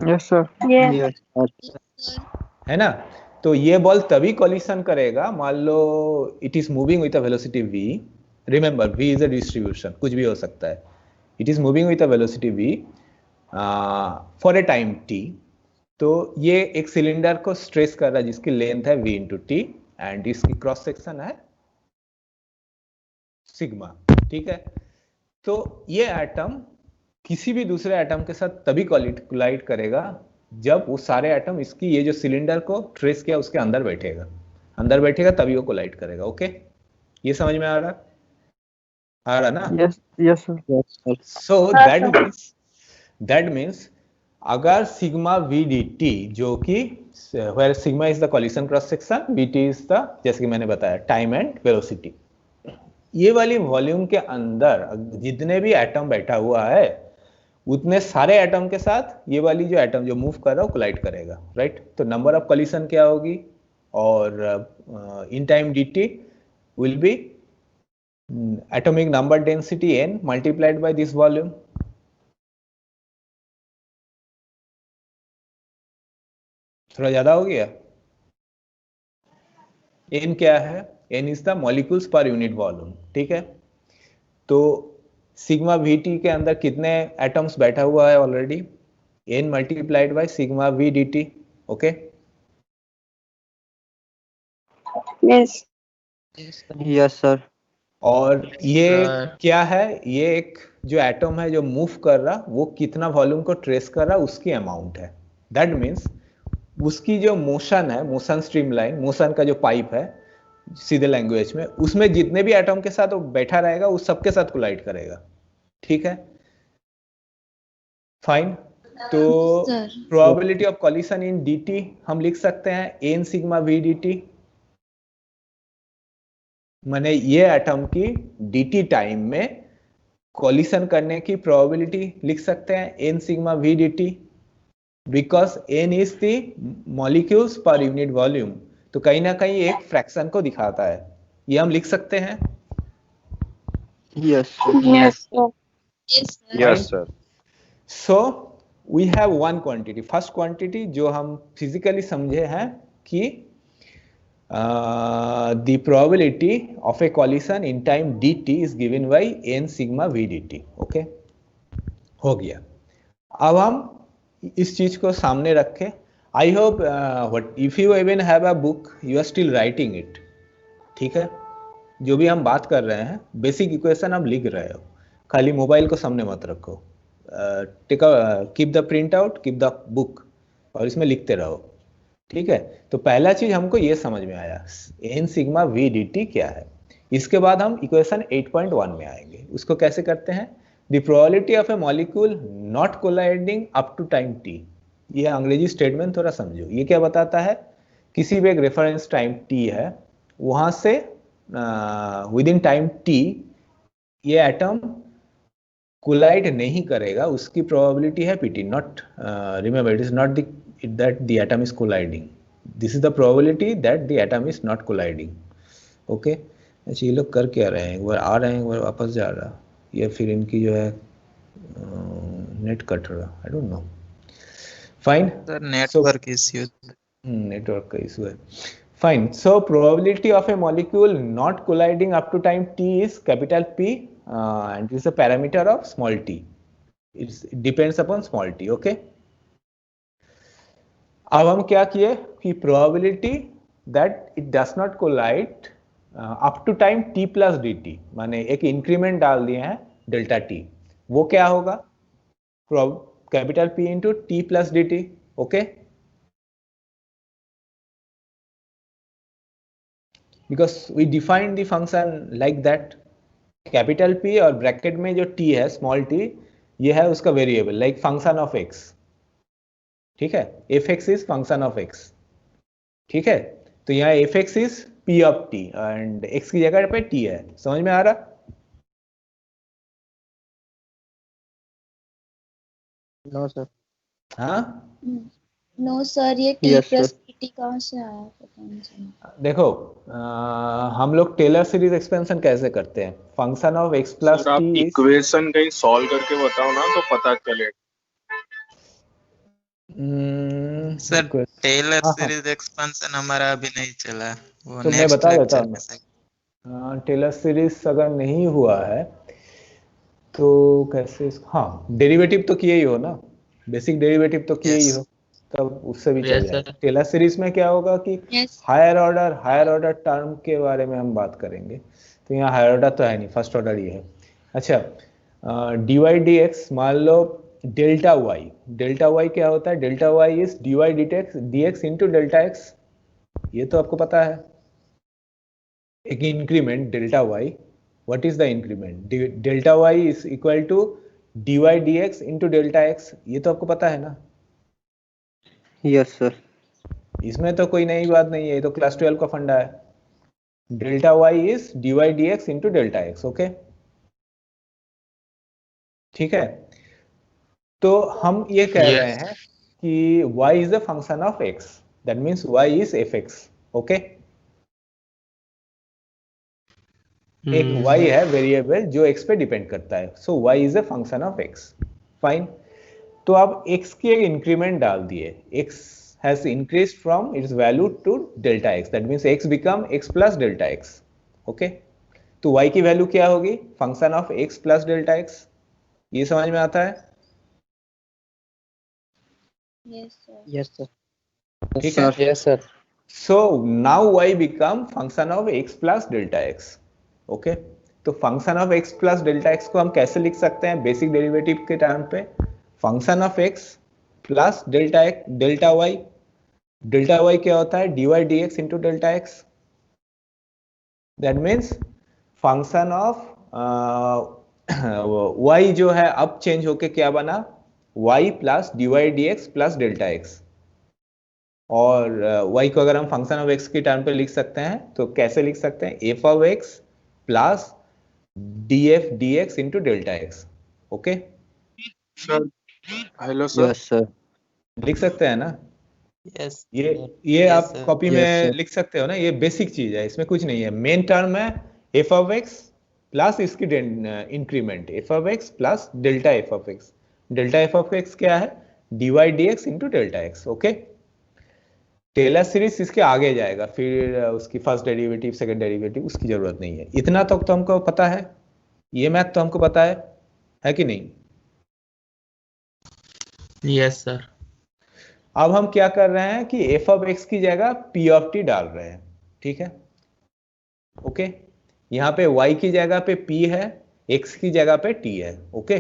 यस सर। है ना? तो ये बॉल तभी कॉलिशन करेगा, मान लो it is moving with a velocity v, remember v is a distribution, कुछ भी हो सकता है, it is moving with a velocity v for a time t। तो ये एक सिलेंडर को स्ट्रेस कर रहा है जिसकी लेंथ है v इंटू टी, एंड इसकी क्रॉस सेक्शन है सिग्मा। ठीक है, तो ये एटम किसी भी दूसरे एटम के साथ तभी कोलाइड करेगा जब वो सारे एटम इसकी ये जो सिलेंडर को ट्रेस किया उसके अंदर बैठेगा, अंदर बैठेगा तभी वो कोलाइड करेगा। ओके, ये समझ में आ रहा ना? Yes yes sir. So that means अगर सिग्मा वी डी टी, जो कि where sigma is the collision cross section, v t is the, जैसे कि मैंने बताया, टाइम एंड वेलोसिटी, ये वाली वॉल्यूम के अंदर जितने भी एटम बैठा हुआ है उतने सारे एटम के साथ ये वाली जो एटम जो मूव कर रहा है वो कोलाइड करेगा, राइट। तो नंबर ऑफ कॉलिशन क्या होगी, और in time dt will be atomic number density n multiplied by this volume, थोड़ा ज्यादा हो गया। n क्या है? n is the molecules per unit volume, ठीक है। तो सिग्मा VT के अंदर कितने एटम्स बैठा हुआ है already? n multiplied by sigma V dt, okay. Yes yes sir. और ये क्या है? ये एक जो एटम है जो मूव कर रहा, वो कितना वॉल्यूम को ट्रेस कर रहा, उसकी अमाउंट है। दैट मीन्स उसकी जो मोशन है, मोशन स्ट्रीमलाइन, मोशन का जो पाइप है सीधे लैंग्वेज में, उसमें जितने भी एटम के साथ वो बैठा रहेगा उस सबके साथ कोलाइड करेगा, ठीक है। फाइन। तो probability of coalition in dt हम लिख सकते हैं n सिग्मा v dt, माने ये एटम की dt टाइम में कॉलिशन करने की प्रोबेबिलिटी लिख सकते हैं n sigma v dt, because n is the molecules per unit volume. तो कहीं ना कहीं एक फ्रैक्शन को दिखाता है, ये हम लिख सकते हैं। Yes Yes, sir. Yes, sir. So we have one quantity, first quantity जो हम फिजिकली समझे हैं कि the probability of a collision in time dt is given by n sigma v dt, okay? हो गया। अब हम इस चीज को सामने रखें। I hope what if you even have a book you are still writing it, ठीक है। जो भी हम बात कर रहे हैं बेसिक इक्वेशन आप लिख रहे हो, खाली मोबाइल को सामने मत रखो। Keep the print out, keep the book, और इसमें लिखते रहो, ठीक है। तो पहला चीज हमको ये समझ में आया n सिग्मा v dt क्या है। इसके बाद हम इक्वेशन 8.1 में आएंगे। उसको कैसे करते हैं? The probability of a molecule not colliding up to time t। ये अंग्रेजी स्टेटमेंट थोड़ा समझो। ये क्या बताता है? किसी भी एक रेफरेंस टाइम t है, वहां से विद इन टाइम t ये एटम कोलाइड नहीं करेगा, उसकी प्रोबेबिलिटी है pt। Not remember, it is not the that the atom is colliding. This is the probability that the atom is not colliding. Okay? अच्छा, ये लोग कर क्या रहे हैं? एक बार आ रहे हैं, एक बार वापस जा रहा, या फिर इनकी जो है नेट कट रहा, I don't know. Fine sir, network issue. Network का इशू है। Fine. So probability of a molecule not colliding up to time t is capital P and it is a parameter of small t. It depends upon small t. Okay? अब हम क्या किए कि probability that it does not collide up to time t plus dt, माने एक increment डाल दिए हैं डेल्टा t। वो क्या होगा? Capital P into t plus dt, okay. Because we define the function like that. Capital P और bracket में जो t है, स्मॉल t, ये है उसका variable, like function of x, ठीक है। fx is function of x, ठीक है। तो यहाँ fx is p of t and x की जगह पे t है। समझ में आ रहा? No sir. हाँ, नो सर, ये t Yes, plus sir. pt कहाँ से आया पता नहीं चला। देखो हम लोग टेलर सीरीज एक्सपेंशन कैसे करते हैं? Function of x plus sir, आप t इज, इक्वेशन कहीं सॉल्व करके बताओ ना तो पता चलेगा। सर, टेलर हाँ। सीरीज एक्सपेंशन हमारा अभी नहीं चला, वो तो मैं नेक्स्ट बता देता लेक्चर हूँ में से। टेलर सीरीज अगर नहीं हुआ है तो कैसे हाँ, डेरिवेटिव तो किए ही हो ना, बेसिक डेरिवेटिव तो किए ही Yes. हो, तब उससे भी चल Yes, जाएगा। sir. टेलर सीरीज में क्या होगा कि Yes. हायर ऑर्डर टर्म के बारे में हम बात करेंगे। तो यहाँ हायर ऑर्डर तो है नहीं, फर्स्ट ऑर्डर ही है। अच्छा, dy dx, मान लो डेल्टा y क्या होता है? Delta y is dy dx into delta x। ये तो आपको पता है, एक increment delta y। What is the increment? Delta y is equal to dy dx into delta x। ये तो आपको पता है ना? Yes sir. इसमें तो कोई नई बात नहीं है, ये तो क्लास 12 का फंडा है। Delta y is dy dx into delta x, okay, ठीक है। तो हम ये कह Yes. रहे हैं कि y is the function of x, that means y is fx, okay. एक y है वेरिएबल जो x पे डिपेंड करता है, सो y is a function of x। Fine. तो आप x की एक इंक्रीमेंट डाल दिए, x has increased from its value to delta x. That means x become x plus delta x. Okay, तो y की वैल्यू क्या होगी? Function of x plus delta x. ये समझ में आता है? Yes, sir. Yes, sir. ठीक है. Yes, sir. So now y become function of x plus delta x. Okay, तो function of x plus delta x को हम कैसे लिख सकते हैं बेसिक डेरिवेटिव के टाइम पे? Function of x plus delta x delta y. Delta y क्या होता है? dy dx into delta x. That means function of y जो है अब चेंज होके क्या बना? y plus dy dx plus delta x. और y को अगर हम फंक्शन ऑफ x के टर्म पे लिख सकते हैं तो कैसे लिख सकते हैं? f of x plus df dx into delta x. Okay, sir hello sir. Yes, sir. लिख सकते हैं ना? Yes. ये Yes, आप sir. कॉपी Yes, में sir. लिख सकते हो ना. ये बेसिक चीज है, इसमें कुछ नहीं है. मेन टर्म है f ऑफ x प्लस इसकी increment f of x plus delta f of x. Delta f of x क्या है? dy dx into delta x. Okay, Taylor series इसके आगे जाएगा, फिर उसकी फर्स्ट डेरिवेटिव सेकंड डेरिवेटिव उसकी जरूरत नहीं है. इतना तक तो हमको पता है, ये मैथ तो हमको पता है कि नहीं? Yes, sir. अब हम क्या कर रहे हैं कि f ऑफ x की जगह p ऑफ t डाल रहे हैं. ठीक है, ओके. यहाँ पे y की जगह पे p है, x की जगह पे t है. Okay,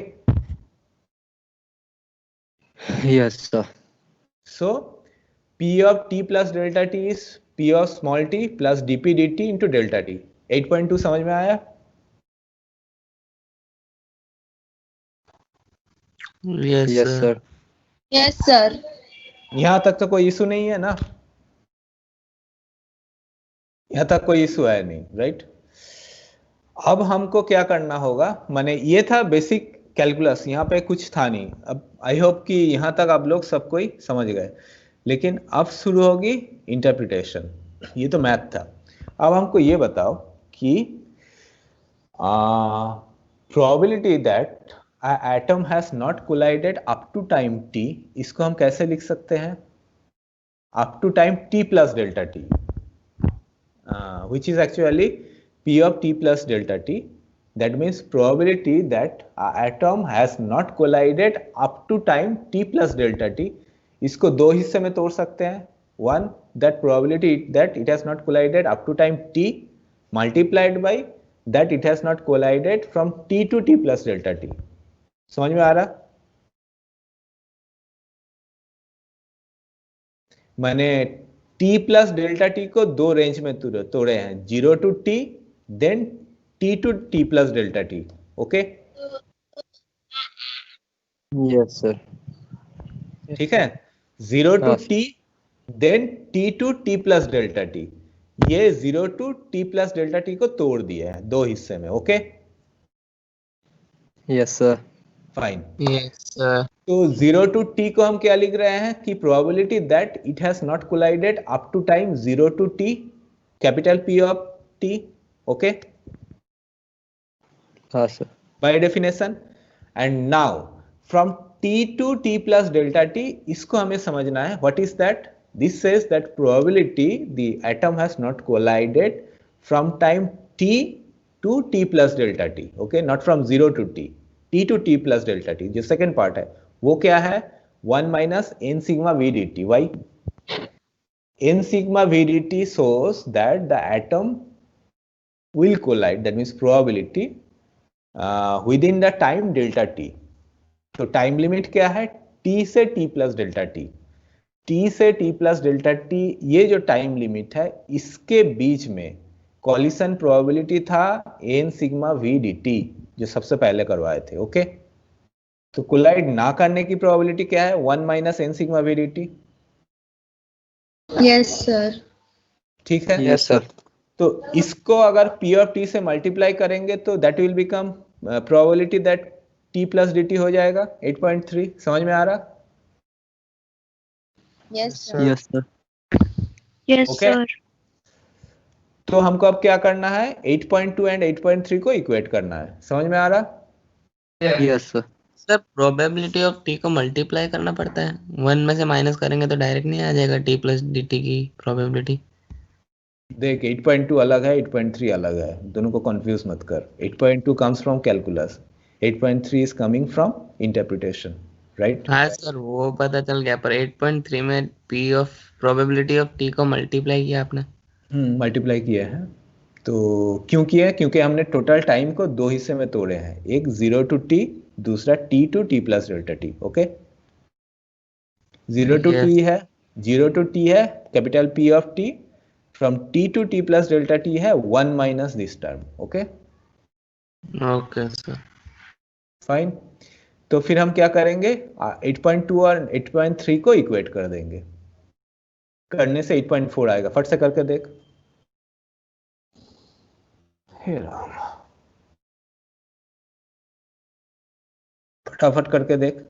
Yes, sir. So p of t plus delta t is p of small t plus dp dt into delta t. 8.2 समझ में आया? Yes, Yes, sir. sir. Yes, sir. यहाँ तक तो कोई इशू नहीं है ना? यहाँ तक कोई इशू है नहीं, राइट? अब हमको क्या करना होगा? माने ये था बेसिक कैलकुलस, यहाँ पे कुछ था नहीं. अब आई होप कि यहाँ तक आप लोग सब कोई समझ गए. लेकिन अब शुरू होगी इंटरप्रिटेशन. ये तो मैथ था. अब हमको ये बताओ कि probability that atom has not collided up to time t, इसको हम कैसे लिख सकते हैं? Up to time t plus delta t, which is actually p of t plus delta t. That means probability that atom has not collided up to time t plus delta t. इसको दो हिस्से में तोड़ सकते हैं. One, that probability that it has not collided up to time t multiplied by that it has not collided from t to t plus delta t. समझ में आ रहा? मैंने t प्लस डेल्टा t को दो रेंज में तोड़े हैं, 0 to t then t to t plus delta t. Okay, Yes, sir. ठीक है. 0 टू हाँ. t then t to t plus delta t. ये 0 to t plus delta t को तोड़ दिया है दो हिस्से में. Okay, Yes, sir. Fine. Yes, sir. तो 0 टू t को हम क्या लिख रहे हैं कि probability that it has not collided up to time 0 to t, capital P of t. Okay, हाँ, sir. by definition. And now from t to t plus delta t, इसको हमें समझना है. What is that? This says that probability the atom has not collided from time t to t plus delta t. Okay, not from 0 to t, t to t plus delta t. जो second part है वो क्या है? 1 minus n sigma v dt. Why? n sigma v dt shows that the atom will collide. That means probability within the time delta t. तो time limit क्या है? t से t plus delta t. t से t plus delta t, ये जो time limit है इसके बीच में कॉलिशन प्रोबेबिलिटी था n सिग्मा v dt, जो सबसे पहले करवाए थे. ओके, तो कोलाइड ना करने की प्रोबेबिलिटी क्या है? 1 minus n sigma v dt. Yes, sir. ठीक है. Yes, sir. तो इसको अगर p ऑफ t से मल्टीप्लाई करेंगे तो that will become probability that t plus dt हो जाएगा 8.3. समझ में आ रहा? Yes, sir. Yes, sir. Yes, Okay. तो हमको अब क्या करना है? 8.2 एंड 8.3 को इक्वेट करना है. समझ में आ रहा? Yes, sir. Sir probability of T को मल्टीप्लाई करना पड़ता है, 1 में से माइनस करेंगे तो डायरेक्ट नहीं आ जाएगा टी प्लस डी टी की प्रोबेबिलिटी। देख 8.2 अलग है, 8.3 अलग है, दोनों को कंफ्यूज मत कर। 8.2 comes from calculus, 8.3 is coming from interpretation, right? हाँ सर वो पता चल गया, पर 8.3 में P of probability of T को मल्टीप्लाई किया आपने। मल्टीप्लाई किया है। तो क्यों किया है? क्योंकि हमने टोटल टाइम को दो हिस्से में तोड़े हैं, एक 0 टू टी, दूसरा t to t plus delta t. Okay, 0 to Yes. t है, 0 टू t है capital P of t, from t to t plus delta t है 1 minus this term. Okay okay sir. Fine. तो फिर हम क्या करेंगे, 8.2 और 8.3 को इक्वेट कर देंगे, करने से 8.4 आएगा। फट से करके देख। हे राम, फटाफट करके देख।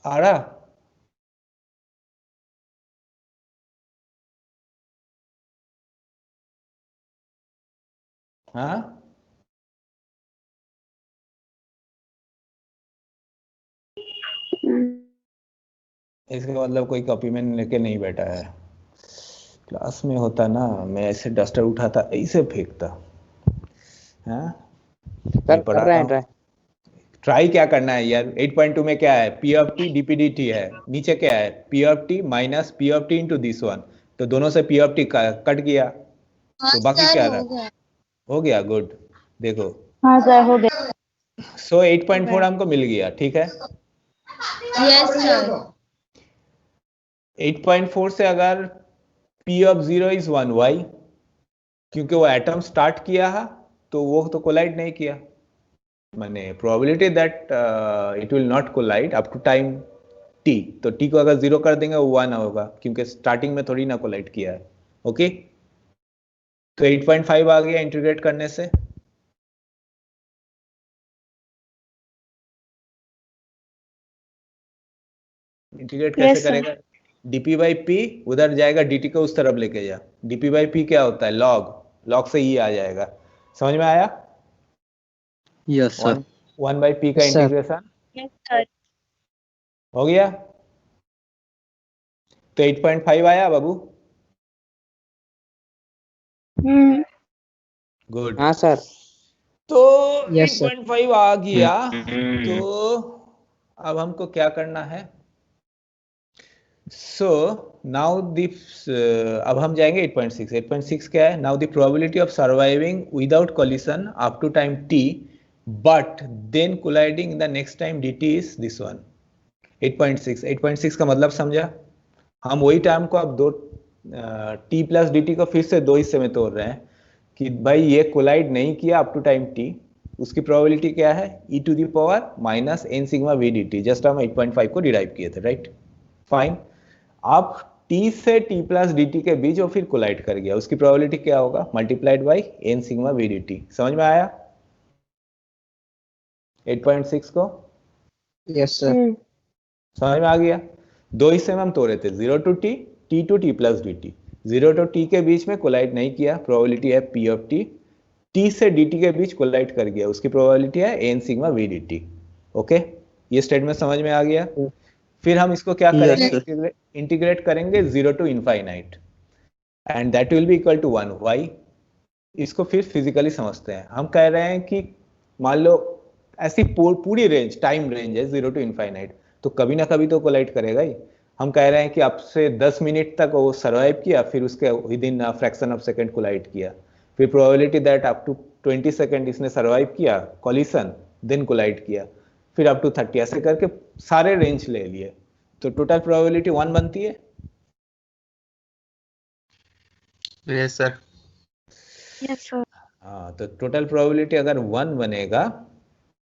आ रहा? हाँ, इसका मतलब कोई कॉपी में लेके नहीं बैठा है। क्लास में होता ना, मैं ऐसे डस्टर उठाता, ऐसे फेंकता। हाँ, सर मैं कर पढ़ा रहे रहा हैं हूँ। ट्राई। ट्राई क्या करना है यार? 8.2 में क्या है? P ऑफ टी dpdt है, नीचे क्या है? P of T minus P of T into this one. तो दोनों से P ऑफ टी कट गया, हाँ तो बाकी सर क्या हो रहा? गया। हो गया, गुड। देखो, हाँ सर हो गया। सो 8.4 हमको मिल गया, ठीक है। Yes sir. 8.4 से अगर P ऑफ 0 इज 1 वाई, क्योंकि वो एटम स्टार्ट किया है तो वो तो कोलाइड नहीं किया, माने probability that it will not collide up to time t। तो t को अगर 0 कर देंगे वो 1 होगा, क्योंकि स्टार्टिंग में थोड़ी ना कोलाइड किया है। ओके, तो 8.5 आ गया इंटीग्रेट करने से। इंटीग्रेट कैसे करेगा? dp बाई पी, उधर जाएगा dt को उस तरफ लेके जा। dp बाई पी क्या होता है? लॉग, लॉग से e आ जाएगा। समझ में आया? Yes, sir. 1 बाई पी का Yes, sir. Integration yes sir. हो गया। तो 8.5 आया बाबू, गुड। हाँ सर। तो Yes, sir. 8.5 आ गया। तो अब हमको क्या करना है? सो नाउ अब हम जाएंगे 8.6। 8.6 क्या है? Now the probability of surviving without collision up to time t, but then colliding in the next time dt is this one. 8.6, 8.6 का मतलब समझा? हम वही टाइम को अब दो t प्लस dt को फिर से दो हिस्से में तोड़ रहे हैं कि भाई ये कोलाइड नहीं किया अप टू टाइम t, उसकी प्रोबेबिलिटी क्या है? e to the power minus n sigma v dt। Just हम 8.5 को डिराइव किए थे, राइट? फाइन। अब t से t प्लस dt के बीच वो फिर कोलाइड कर गया, उसकी प्रोबेबिलिटी क्या होगा? Multiplied by n sigma v dt। समझ में आया 8.6 को? Yes, sir. समझ में आ गया? दो हिस्से में हम तोड़े थे, 0 to t, t to t plus dt। 0 to t के बीच में कोलाइड नहीं किया, प्रोबेबिलिटी है p ऑफ t। t से dt के बीच कोलाइड कर गया, उसकी प्रोबेबिलिटी है n sigma v dt। Okay, ये स्टेटमेंट समझ में आ गया? फिर हम इसको क्या Yes, करेंगे? इंटीग्रेट करेंगे 0 to infinite, and that will be equal to 1 y. इसको फिर फिजिकली समझते हैं। हम कह रहे हैं कि मान लो ऐसी पूरी रेंज, टाइम रेंज है 0 टू इनफाइनाइट, तो कभी ना कभी तो कोलाइड करेगा ही। हम कह रहे हैं कि अब से 10 मिनट तक वो सर्वाइव किया, फिर उसके with in fraction of second collide किया, फिर probability that up to 20 second इसने सर्वाइव किया कॉलिशन, देन कोलाइड किया, फिर अप टू 30, ऐसे करके सारे रेंज ले लिए, तो टोटल प्रोबेबिलिटी 1 बनती है। Yes sir. Yes sir. हाँ, तो टोटल प्रोबेबिलिटी अगर 1 बनेगा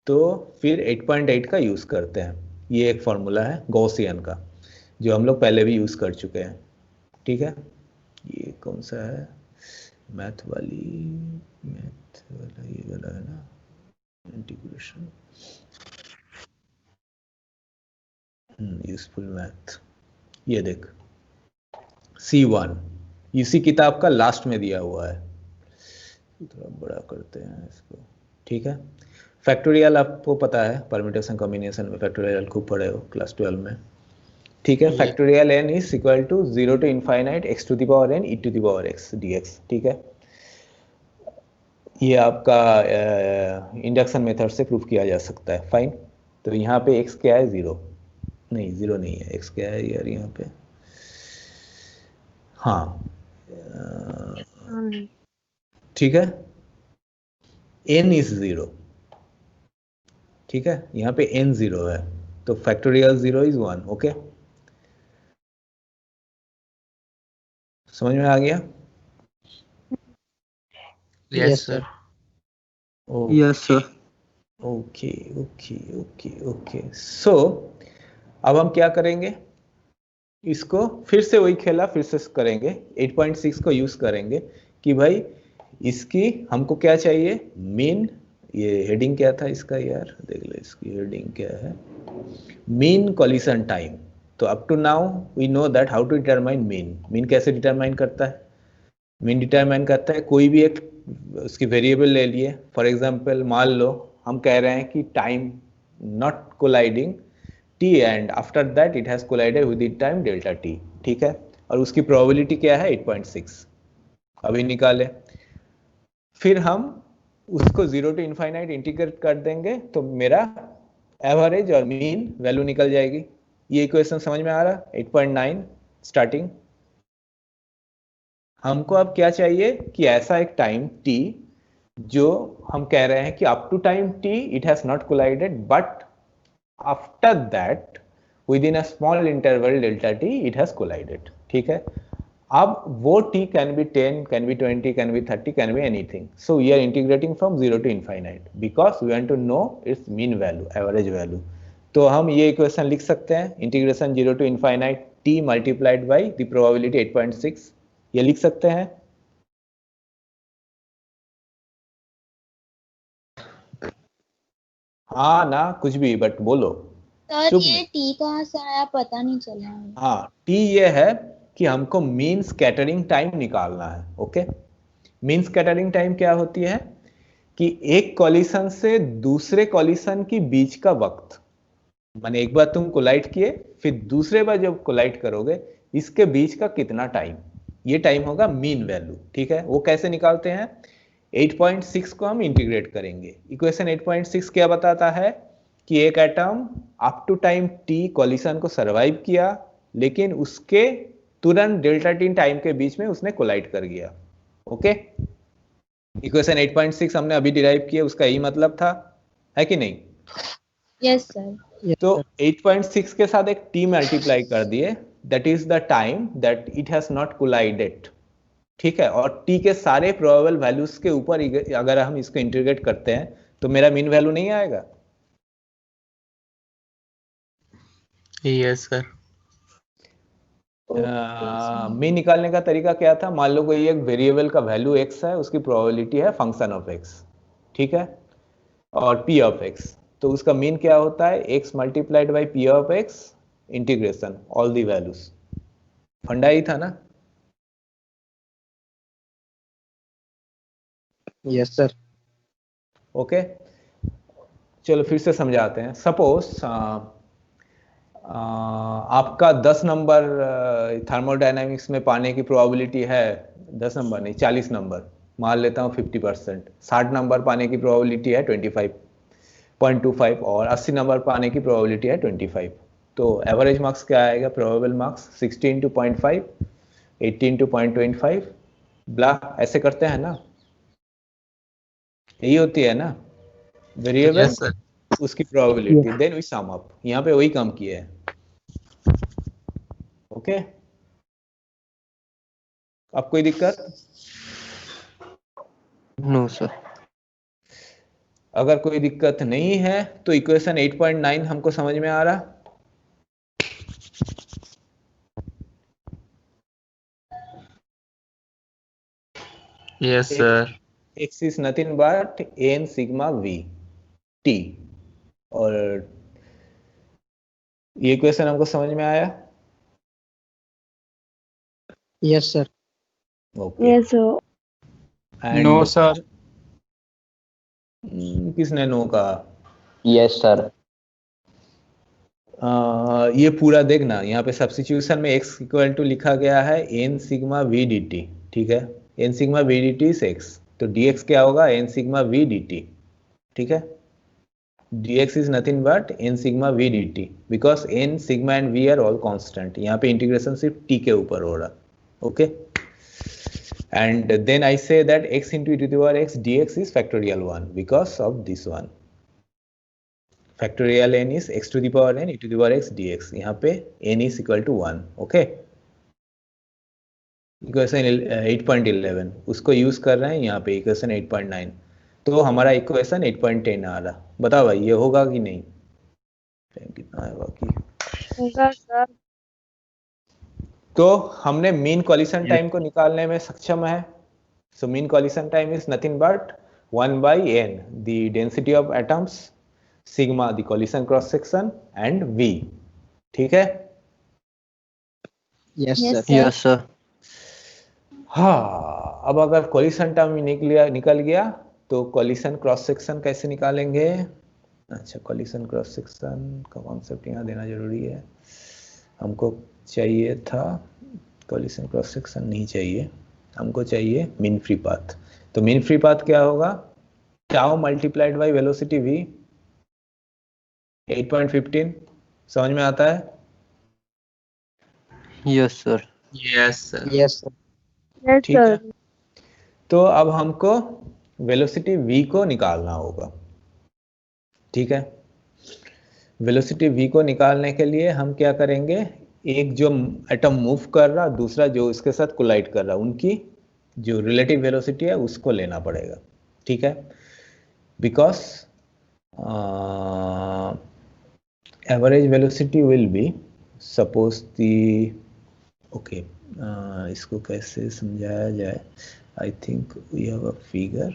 तो फिर 8.8 का यूज करते हैं। ये एक फॉर्मूला है गॉसियन का, जो हम लोग पहले भी यूज कर चुके हैं, ठीक है। ये कौन सा है? मैथ वाला ये वाला है ना, इंटीग्रेशन। यूजफुल मैथ, ये देख C1 इसी किताब का लास्ट में दिया हुआ है, थोड़ा बड़ा करते हैं इसको, ठीक है। फैक्टोरियल आपको पता है, परम्यूटेशन कॉम्बिनेशन में फैक्टोरियल खूब पढ़े हो क्लास 12 में, ठीक है। Factorial n is equal to 0 to infinite x to the power n e to the power x dx, ठीक है। ये आपका इंडक्शन मेथड से प्रूफ किया जा सकता है, फाइन। तो यहाँ पे x क्या है, 0 नहीं, 0 नहीं है, x क्या है यार यहाँ पे, हाँ ठीक है, n इज 0, ठीक है, यहाँ पे n 0 है, तो फैक्टोरियल 0 इज 1, ओके। समझ में आ गया? Yes sir. Yes, sir. Okay okay okay okay. So अब हम क्या करेंगे, इसको फिर से वही खेला फिर से करेंगे, 8.6 को यूज करेंगे कि भाई इसकी हमको क्या चाहिए, मीन, ये हेडिंग क्या था इसका यार, देख लो इसकी हेडिंग क्या है, मीन कॉलिशन टाइम। तो up to now we know that how to determine mean. Mean कैसे डिटरमाइन करता है, मीन डिटरमाइन करता है कोई भी एक उसकी वेरिएबल ले लिए, फॉर एग्जांपल मान लो हम कह रहे हैं कि time not colliding t and after that it has collided with the time delta t, ठीक है, और उसकी प्रोबेबिलिटी क्या है 8.6, अभी निकाले। फिर हम उसको 0 to infinite इंटीग्रेट कर देंगे तो मेरा एवरेज और मीन वैल्यू निकल जाएगी। ये इक्वेशन समझ में आ रहा, 8.9 स्टार्टिंग। हमको अब क्या चाहिए कि ऐसा एक टाइम t जो हम कह रहे हैं कि up to time t it has not collided, but after that with in a small interval delta t it has collided, ठीक है। अब वो t can be 10, can be 20, can be 30, can be anything. So we are integrating from 0 to infinite because we want to know its mean value, average value. तो हम ये equation लिख सकते हैं, integration 0 to infinite t multiplied by the probability 8.6, ये लिख सकते हैं। हाँ ना, कुछ भी बट बोलो। सर चुप ये नहीं। टी कहाँ से आया पता नहीं चला। हाँ, टी ये है कि हमको मीन स्कैटरिंग टाइम निकालना है, ओके। मीन स्कैटरिंग टाइम क्या होती है कि एक कॉलिशन से दूसरे कॉलिशन की बीच का वक्त, माने एक बार तुम कोलाइड किए फिर दूसरे बार जब कोलाइड करोगे इसके बीच का कितना टाइम, ये टाइम होगा मीन वैल्यू, ठीक है। वो कैसे निकालते हैं, 8.6 को हम इंटीग्रेट करेंगे। इक्वेशन 8.6 क्या बताता है कि एक atom up to time t collision को सरवाइव किया, लेकिन उसके तुरंत डेल्टा t टाइम के बीच में उसने कोलाइड कर गया, ओके। इक्वेशन 8.6 हमने अभी डिराइव किया, उसका यही मतलब था, है कि नहीं? Yes sir. Yes, तो sir. 8.6 के साथ एक t मल्टीप्लाई कर दिए, that is the time that it has not collided, ठीक है। और t के सारे प्रोबेबल वैल्यूज के ऊपर अगर हम इसको इंटीग्रेट करते हैं तो मेरा मीन वैल्यू नहीं आएगा। Yes sir. मीन निकालने का तरीका क्या था, मान लो कोई एक वेरिएबल का वैल्यू x है, उसकी प्रोबेबिलिटी है फंक्शन ऑफ x, ठीक है, और p ऑफ x, तो उसका मीन क्या होता है, x multiplied by p of x integration all the values. फंडा ही था ना? Yes, sir. ओके, चलो फिर से समझाते हैं। सपोज आपका 10 नंबर थर्मोडायनामिक्स में पाने की प्रोबेबिलिटी है, 10 नंबर नहीं 40 नंबर, मान लेता हूँ 50%। 60 नंबर पाने की प्रोबेबिलिटी है 25.25 और 80 नंबर पाने की प्रोबेबिलिटी है 25। तो एवरेज मार्क्स क्या आएगा, probable marks 60 into 0.5, 80 into 0.25 blah, ऐसे करते हैं ना, यही होती है ना वेरिएबल यस सर। उसकी probability, then we sum up. यहाँ पे वही काम किया है, ओके। अब कोई दिक्कत? No, sir. अगर कोई दिक्कत नहीं है तो इक्वेशन 8.9 हमको समझ में आ रहा? Yes sir. x is nothing but n sigma v t, और ये क्वेश्चन हमको समझ में आया? Yes sir. Okay. Yes sir. And no sir. किसने नो कहा? Yes sir. ये पूरा देखना, यहाँ पे सब्स्टिट्यूशन में x इक्वल टू लिखा गया है n सिग्मा v dt, ठीक है। n sigma v dt is x, तो dx क्या होगा? n सिग्मा v dt, ठीक है। dx is nothing but n sigma v dt because n sigma and v are all constant. यहाँ पे integration सिर्फ t के ऊपर हो रहा, okay. And then I say that x into e to the power x dx is factorial 1 because of this one. Factorial n is x to the power n e to the power x dx. यहाँ पे n is equal to 1, okay? Equation 8.11 उसको use कर रहे हैं यहाँ पे, equation 8.9। तो हमारा इक्वेशन 8.10 आ रहा। बताओ भाई ये होगा कि नहीं? टाइम कितना है बाकी? होगा सर। तो हमने मीन कॉलिशन टाइम को निकालने में सक्षम है। So mean collision time is nothing but 1/n the density of atoms, sigma the collision cross section and v, ठीक है। Yes Yes, sir. sir. Yes sir. हाँ, अब अगर कॉलिशन टर्म निकल गया तो कॉलिशन क्रॉस सेक्शन कैसे निकालेंगे? अच्छा, कॉलिशन क्रॉस सेक्शन का कॉन्सेप्ट यहाँ देना जरूरी है। हमको चाहिए था कॉलिशन क्रॉस सेक्शन, नहीं चाहिए, हमको चाहिए मीन फ्री पाथ। तो मीन फ्री पाथ क्या होगा? Tau multiplied by velocity v। 8.15 समझ में आता है? Yes sir. Yes sir. Yes sir. Yes ठीक है। सर। तो अब हमको वेलोसिटी v को निकालना होगा, ठीक है। वेलोसिटी v को निकालने के लिए हम क्या करेंगे? एक जो एटम मूव कर रहा, दूसरा जो इसके साथ कोलाइड कर रहा, उनकी जो रिलेटिव वेलोसिटी है उसको लेना पड़ेगा, ठीक है। Because average velocity will be suppose दी, ओके, इसको कैसे समझाया जाए? I think we have a figure,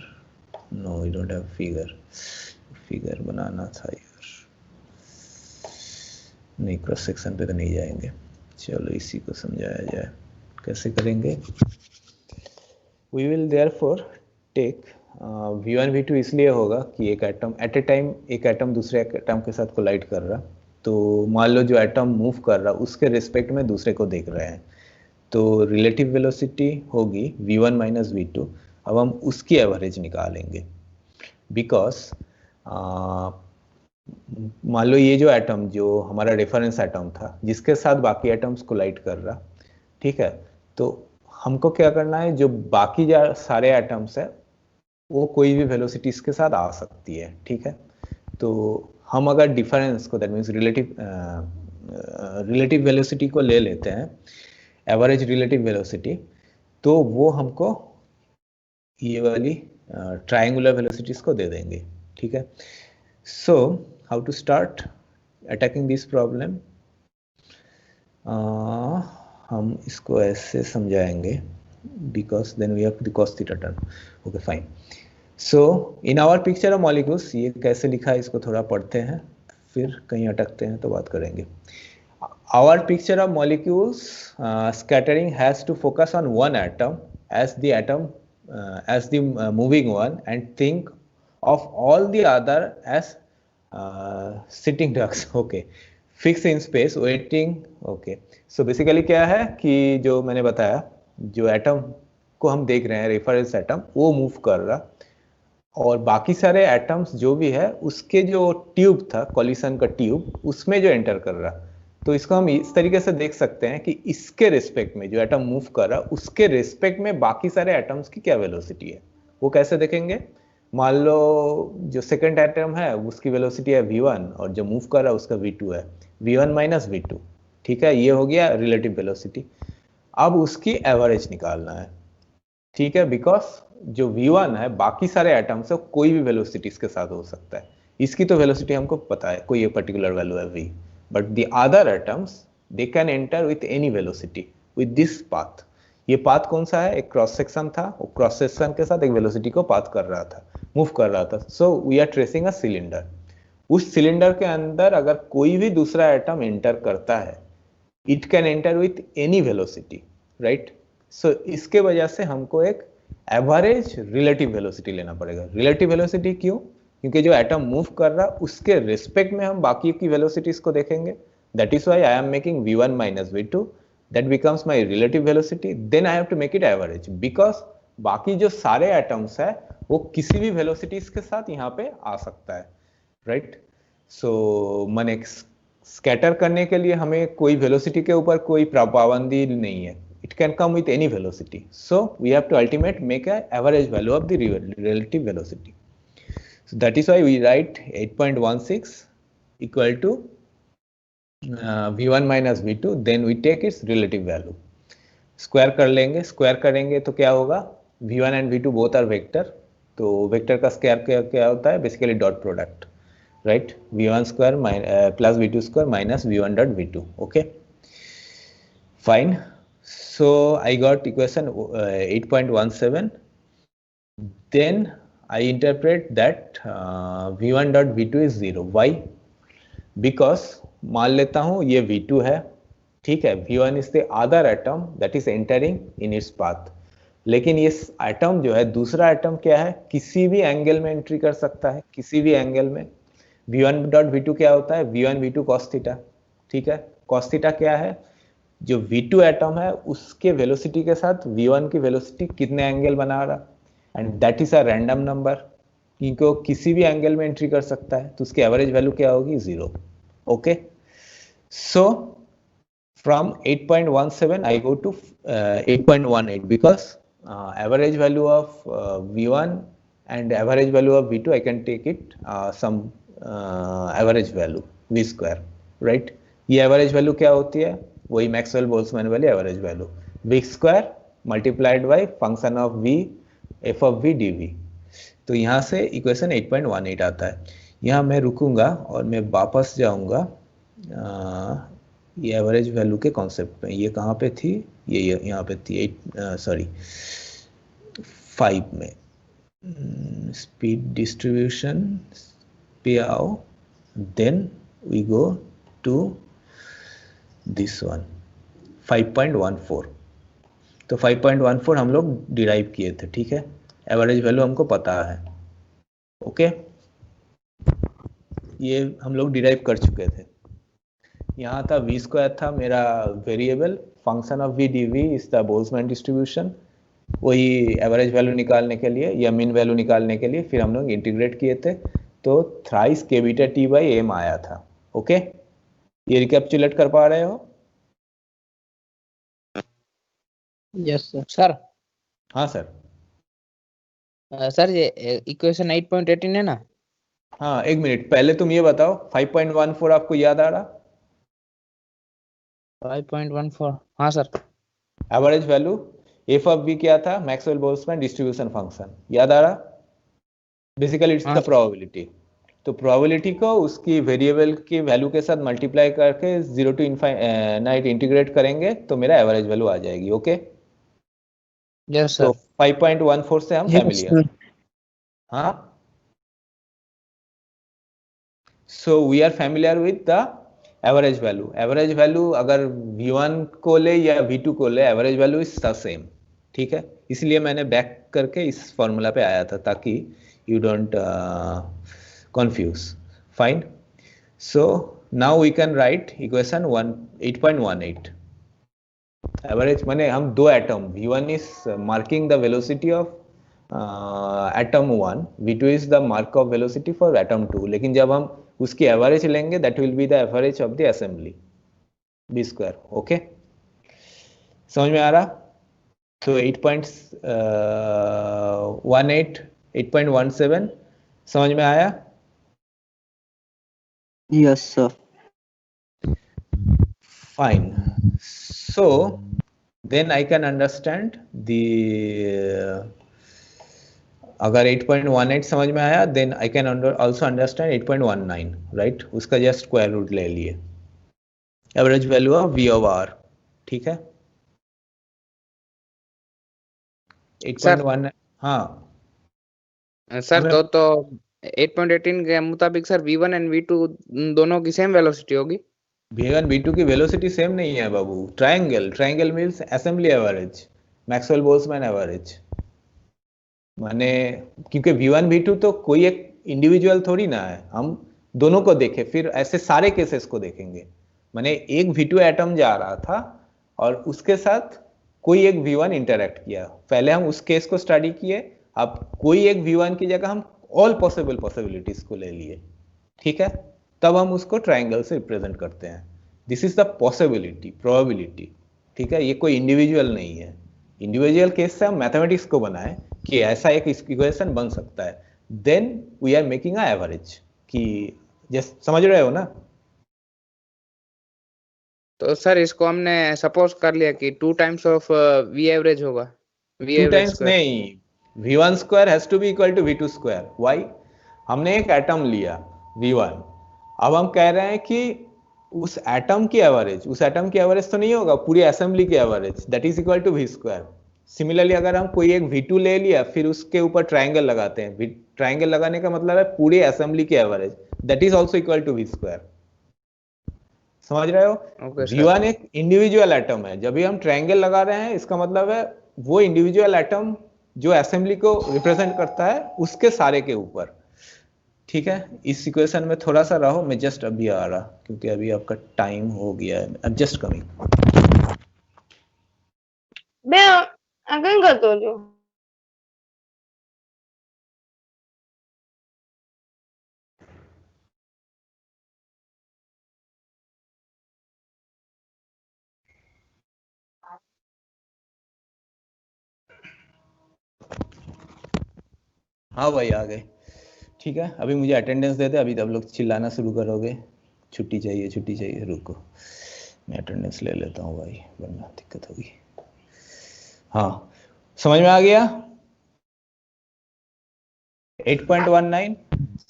no we don't have figure, figure बनाना था यार, नहीं क्रॉस सेक्शन पे तो नहीं जाएंगे, चलो इसी को समझाया जाए, कैसे करेंगे? We will therefore take v1 v2 इसलिए होगा कि एक एटम एट ए टाइम, एक एटम दूसरे एटम के साथ कोलाइड कर रहा, तो मान लो जो एटम मूव कर रहा उसके रिस्पेक्ट में दूसरे को देख रहे हैं, तो रिलेटिव वेलोसिटी होगी v1 माइनस v2। अब हम उसकी एवरेज निकालेंगे, बिकॉज मान लो ये जो एटम जो हमारा रेफरेंस एटम था जिसके साथ बाकी एटम्स कोलाइड कर रहा, ठीक है, तो हमको क्या करना है? जो बाकी जो सारे एटम्स है वो कोई भी वेलोसिटी इसके साथ आ सकती है, ठीक है। तो हम अगर डिफरेंस को, दैट मीन्स रिलेटिव वेलोसिटी को ले लेते हैं, एवरेज रिलेटिव वेलोसिटी, तो वो हमको ये वाली ट्रायंगुलर वेलोसिटीज को दे देंगे, ठीक है। So how to start attacking this problem? हम इसको ऐसे समझाएंगे, because then we have the cos theta term, okay fine. So in our picture of molecules, ये कैसे लिखा है इसको थोड़ा पढ़ते हैं, फिर कहीं अटकते हैं तो बात करेंगे। Our picture of molecules, scattering has to focus on one atom as the moving one, and think of all the other as sitting ducks, okay, fixed in space waiting, okay. So basically क्या है कि जो मैंने बताया, जो atom को हम देख रहे हैं रेफरेंस एटम, वो मूव कर रहा, और बाकी सारे एटम्स जो भी है उसके जो ट्यूब था, कॉलिशन का ट्यूब, उसमें जो एंटर कर रहा। तो इसको हम इस तरीके से देख सकते हैं कि इसके रिस्पेक्ट में जो एटम मूव कर रहा उसके रिस्पेक्ट में बाकी सारे एटम्स की क्या वेलोसिटी है, वो कैसे देखेंगे? मान लो जो सेकंड एटम है उसकी वेलोसिटी है v1 और जो मूव कर रहा है उसका v2 है, v1 माइनस v2, ठीक है, ये हो गया रिलेटिव वेलोसिटी। अब उसकी एवरेज निकालना है, ठीक है, बिकॉज जो v1 है बाकी सारे एटम से कोई भी वेलोसिटी इसके साथ हो सकता है, इसकी तो वेलोसिटी हमको पता है, कोई एक पर्टिकुलर वैल्यू है v, but the other atoms they can enter with any velocity with this path. ये पाथ कौन सा है? एक क्रॉस सेक्शन था, वो क्रॉस सेक्शन के साथ एक वेलोसिटी को पाथ कर रहा था, मूव कर रहा था। So we are tracing a cylinder, उस सिलेंडर के अंदर अगर कोई भी दूसरा एटम एंटर करता है, it can enter with any velocity, right. So इसके वजह से हमको एक एवरेज रिलेटिव वेलोसिटी लेना पड़ेगा। रिलेटिव वेलोसिटी क्यों? क्योंकि जो एटम मूव कर रहा उसके रिस्पेक्ट में हम बाकी की वेलोसिटीज को देखेंगे। That is why I am making v1 minus v2, that becomes my relative velocity. Then I have to make it average, because बाकी जो सारे एटम्स है वो किसी भी वेलोसिटीज के साथ यहाँ पे आ सकता है, राइट। सो मैंने स्कैटर करने के लिए हमें कोई वेलोसिटी के ऊपर कोई पाबंदी नहीं है, it can come with any velocity, so we have to ultimate make a average value of the relative velocity. So that is why we write 8.16 equal to v1 minus v2, then we take its relative value, square कर लेंगे। Square करेंगे तो क्या होगा, v1 and v2 both are vector, तो vector का square क्या होता है, basically dot product, right. v1 square plus v2 square minus v1 dot v2, okay fine. So I got equation 8.17. Then I interpret that v1 dot v2 is 0. Why? Because मान लेता हूँ ये v2 है, ठीक है। v1 is the other atom that is entering in its path. लेकिन ये atom जो है, दूसरा एटम क्या है, किसी भी एंगल में एंट्री कर सकता है, किसी भी एंगल में। v1 डॉट v2 क्या होता है, v1 v2 cos थीटा, ठीक है। cos थीटा क्या है, जो v2 एटम है उसके वेलोसिटी के साथ v1 की वेलोसिटी कितने एंगल बना रहा, and that is a random number, क्योंकि वो किसी भी एंगल में एंट्री कर सकता है, तो उसकी एवरेज वैल्यू क्या होगी, 0, okay. So from 8.17 I go to 8.18 because average value of v1 and average value of v2 I can take it some average value v square, right. ये एवरेज वैल्यू क्या होती है, वही मैक्सवेल बोल्ट्जमैन वाली average value, v square multiplied by function of v f of v dv। तो यहाँ से equation 8.18 आता है। यहाँ मैं रुकूंगा और मैं वापस जाऊंगा ये एवरेज वैल्यू के कॉन्सेप्ट में। ये कहाँ पे थी, ये यहाँ पे थी 5 में। स्पीड डिस्ट्रीब्यूशन पे आओ, then we go to this one 5.14। तो 5.14 हम लोग डिराइव किए थे, ठीक है। एवरेज वैल्यू हमको पता है, ओके। ये हम लोग डिराइव कर चुके थे। यहाँ था v स्क्वायर था मेरा variable, function of v dv is the Boltzmann distribution. वही एवरेज वैल्यू निकालने के लिए या मीन वैल्यू निकालने के लिए फिर हम लोग इंटीग्रेट किए थे, तो thrice k beta t by m आया था, ओके। ये रिकैप्चुलेट कर पा रहे हो? Yes sir. सर हाँ सर। सर ये इक्वेशन 8.18 है ना? हाँ, एक मिनट पहले तुम ये बताओ 5.14 आपको याद आ रहा? 5.14 हाँ सर। Average value f of b क्या था, मैक्सवेल बोल्ट्जमैन डिस्ट्रीब्यूशन फंक्शन, याद आ रहा? Basically it's the probability. तो प्रोबेबिलिटी को उसकी वेरिएबल की वैल्यू के साथ मल्टीप्लाई करके 0 to इनफाइनाइट इंटीग्रेट करेंगे तो मेरा एवरेज वैल्यू आ जाएगी, ओके। यस तो सर। 5.14 से हम फैमिलियर। हाँ, so we are familiar with the average value. Average value अगर v1 को ले या v2 को ले, average value is the same, ठीक है। इसलिए मैंने बैक करके इस फॉर्मूला पे आया था ताकि you don't confuse. Fine. So now we can write equation 8.18. Average माने हम दो atom, v1 is marking the velocity of atom 1, v2 is the mark of velocity for atom 2, लेकिन जब हम उसकी एवरेज लेंगे that will be the average of the assembly b square, okay। समझ में आ रहा? तो 8.17 समझ में आया? Yes sir. Fine. So then I can understand the अगर 8.18 समझ में आया, then I can also understand 8.19, right? उसका जस्ट स्क्वायर रूट ले लिए, average value of v of r, ठीक है। 8.1 हाँ सर तो 8.18 के मुताबिक सर V1 एंड V2 दोनों की सेम वेलोसिटी होगी। V1 V2 की वेलोसिटी सेम नहीं है बाबू। Triangle means assembly average, Maxwell Boltzmann average. माने क्योंकि V1 V2 तो कोई एक इंडिविजुअल थोड़ी ना है, हम दोनों को देखें फिर ऐसे सारे केसेस को देखेंगे। माने एक V2 एटम जा रहा था और उसके साथ कोई एक V1 इंटरेक्ट किया। पहले हम उस केस को स्टडी किए, अब कोई एक V1 की जगह हम ऑल पॉसिबल पॉसिबिलिटीज को ले लिए, ठीक है, तब हम उसको ट्रायंगल से रिप्रेजेंट करते हैं। This is the possibility, probability, ठीक है, ये कोई इंडिविजुअल नहीं है। इंडिविजुअल केस से हम मैथमेटिक्स को बनाए कि ऐसा एक इक्वेशन बन सकता है, then we are making a average, कि जस्ट समझ रहे हो ना। तो सर इसको हमने सपोज कर लिया कि 2 टाइम्स ऑफ V एवरेज होगा। V 2 एवरेज टाइम्स नहीं, V1 square has to be equal to V2 square. Why? हमने एक एटम लिया V1, अब हम कह रहे हैं कि उस एटम की एवरेज तो नहीं होगा, पूरी असेंबली की average, that is equal to V square. Similarly अगर हम कोई एक V2 ले लिया फिर उसके ऊपर ट्रायंगल लगाते हैं, ट्रायंगल लगाने का मतलब है पूरी असेंबली की average, that is also equal to V square. समझ रहे हो? V1 एक इंडिविजुअल एटम है, जब भी हम ट्रायंगल लगा रहे हैं इसका मतलब है वो इंडिविजुअल एटम जो असेंबली को रिप्रेजेंट करता है उसके सारे के ऊपर, ठीक है। इस इक्वेशन में थोड़ा सा रहो, मैं जस्ट अभी आ रहा क्योंकि अभी आपका टाइम हो गया है। I am just coming. मैं अगन कर दो जो हाँ भाई आ गए, ठीक है। अभी मुझे अटेंडेंस दे दे, अभी तब लोग चिल्लाना शुरू करोगे छुट्टी चाहिए, रुको मैं अटेंडेंस ले लेता हूँ भाई, वरना दिक्कत होगी। हाँ समझ में आ गया? 8.19।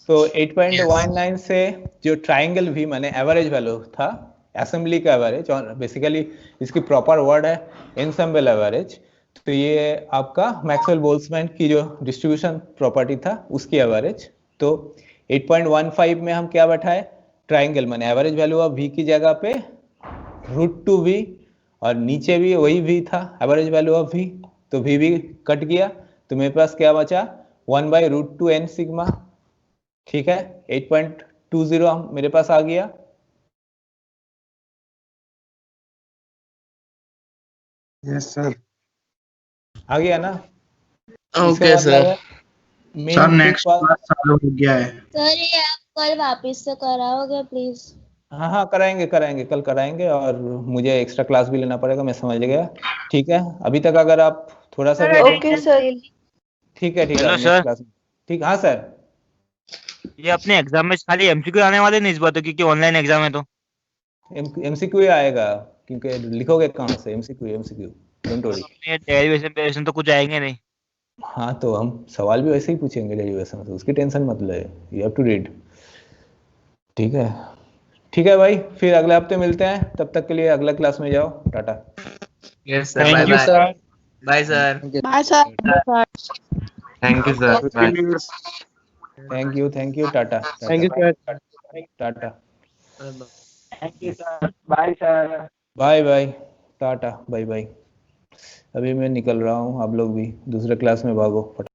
तो 8.19 से जो ट्रायंगल भी माने एवरेज वैल्यू था, असेंबली का एवरेज, और बेसिकली इसकी प्रॉपर वर्ड है एनसेम्बल एवरेज। तो ये आपका मैक्सवेल बोल्ट्जमैन की जो डिस्ट्रीब्यूशन प्रॉपर्टी था उसकी एवरेज। तो 8.15 में हम क्या बैठाए, ट्रायंगल माने एवरेज वैल्यू ऑफ V की जगह पे √2V, और नीचे भी वही V था एवरेज वैल्यू ऑफ V, तो V भी कट गया, तो मेरे पास क्या बचा 1/√2n सिग्मा, ठीक है। 8.20 मेरे पास आ गया। Yes sir. आ गया ना? Okay sir. Sir next class चालू हो गया है। सर ये आप कल वापस से कराओगे प्लीज? हाँ कराएंगे कल कराएंगे, और मुझे एक्स्ट्रा क्लास भी लेना पड़ेगा, मैं समझ गया, ठीक है। अभी तक अगर आप थोड़ा सा भी ओके सर। ठीक है हेलो नेक्स्ट सर। क्लास में, ठीक। हाँ सर। ये अपने एग्जाम में खाली एमसीक्यू आने वाले नहीं इस बार तो, क्योंकि ऑनलाइन एग्जाम है तो। एमसीक्यू आएगा, क्योंकि लिखोगे कहाँ से एमसीक्यू, डोंट वरी। ये डेरिवेशन तो कुछ आएंगे नहीं। हाँ तो हम सवाल भी वैसे ही पूछेंगे डेरिवेशन से, उसकी टेंशन मत ले, यू हैव टू रीड, ठीक है भाई। फिर अगले हफ्ते मिलते हैं, तब तक के लिए अगला क्लास में जाओ, tata. Yes sir, bye bye. Bye sir. Bye sir. Thank you sir. Bye. Thank you tata. Thank you sir. Tata thank you sir. Bye sir. Bye tata bye. अभी मैं निकल रहा हूँ, आप लोग भी दूसरे क्लास में भागो।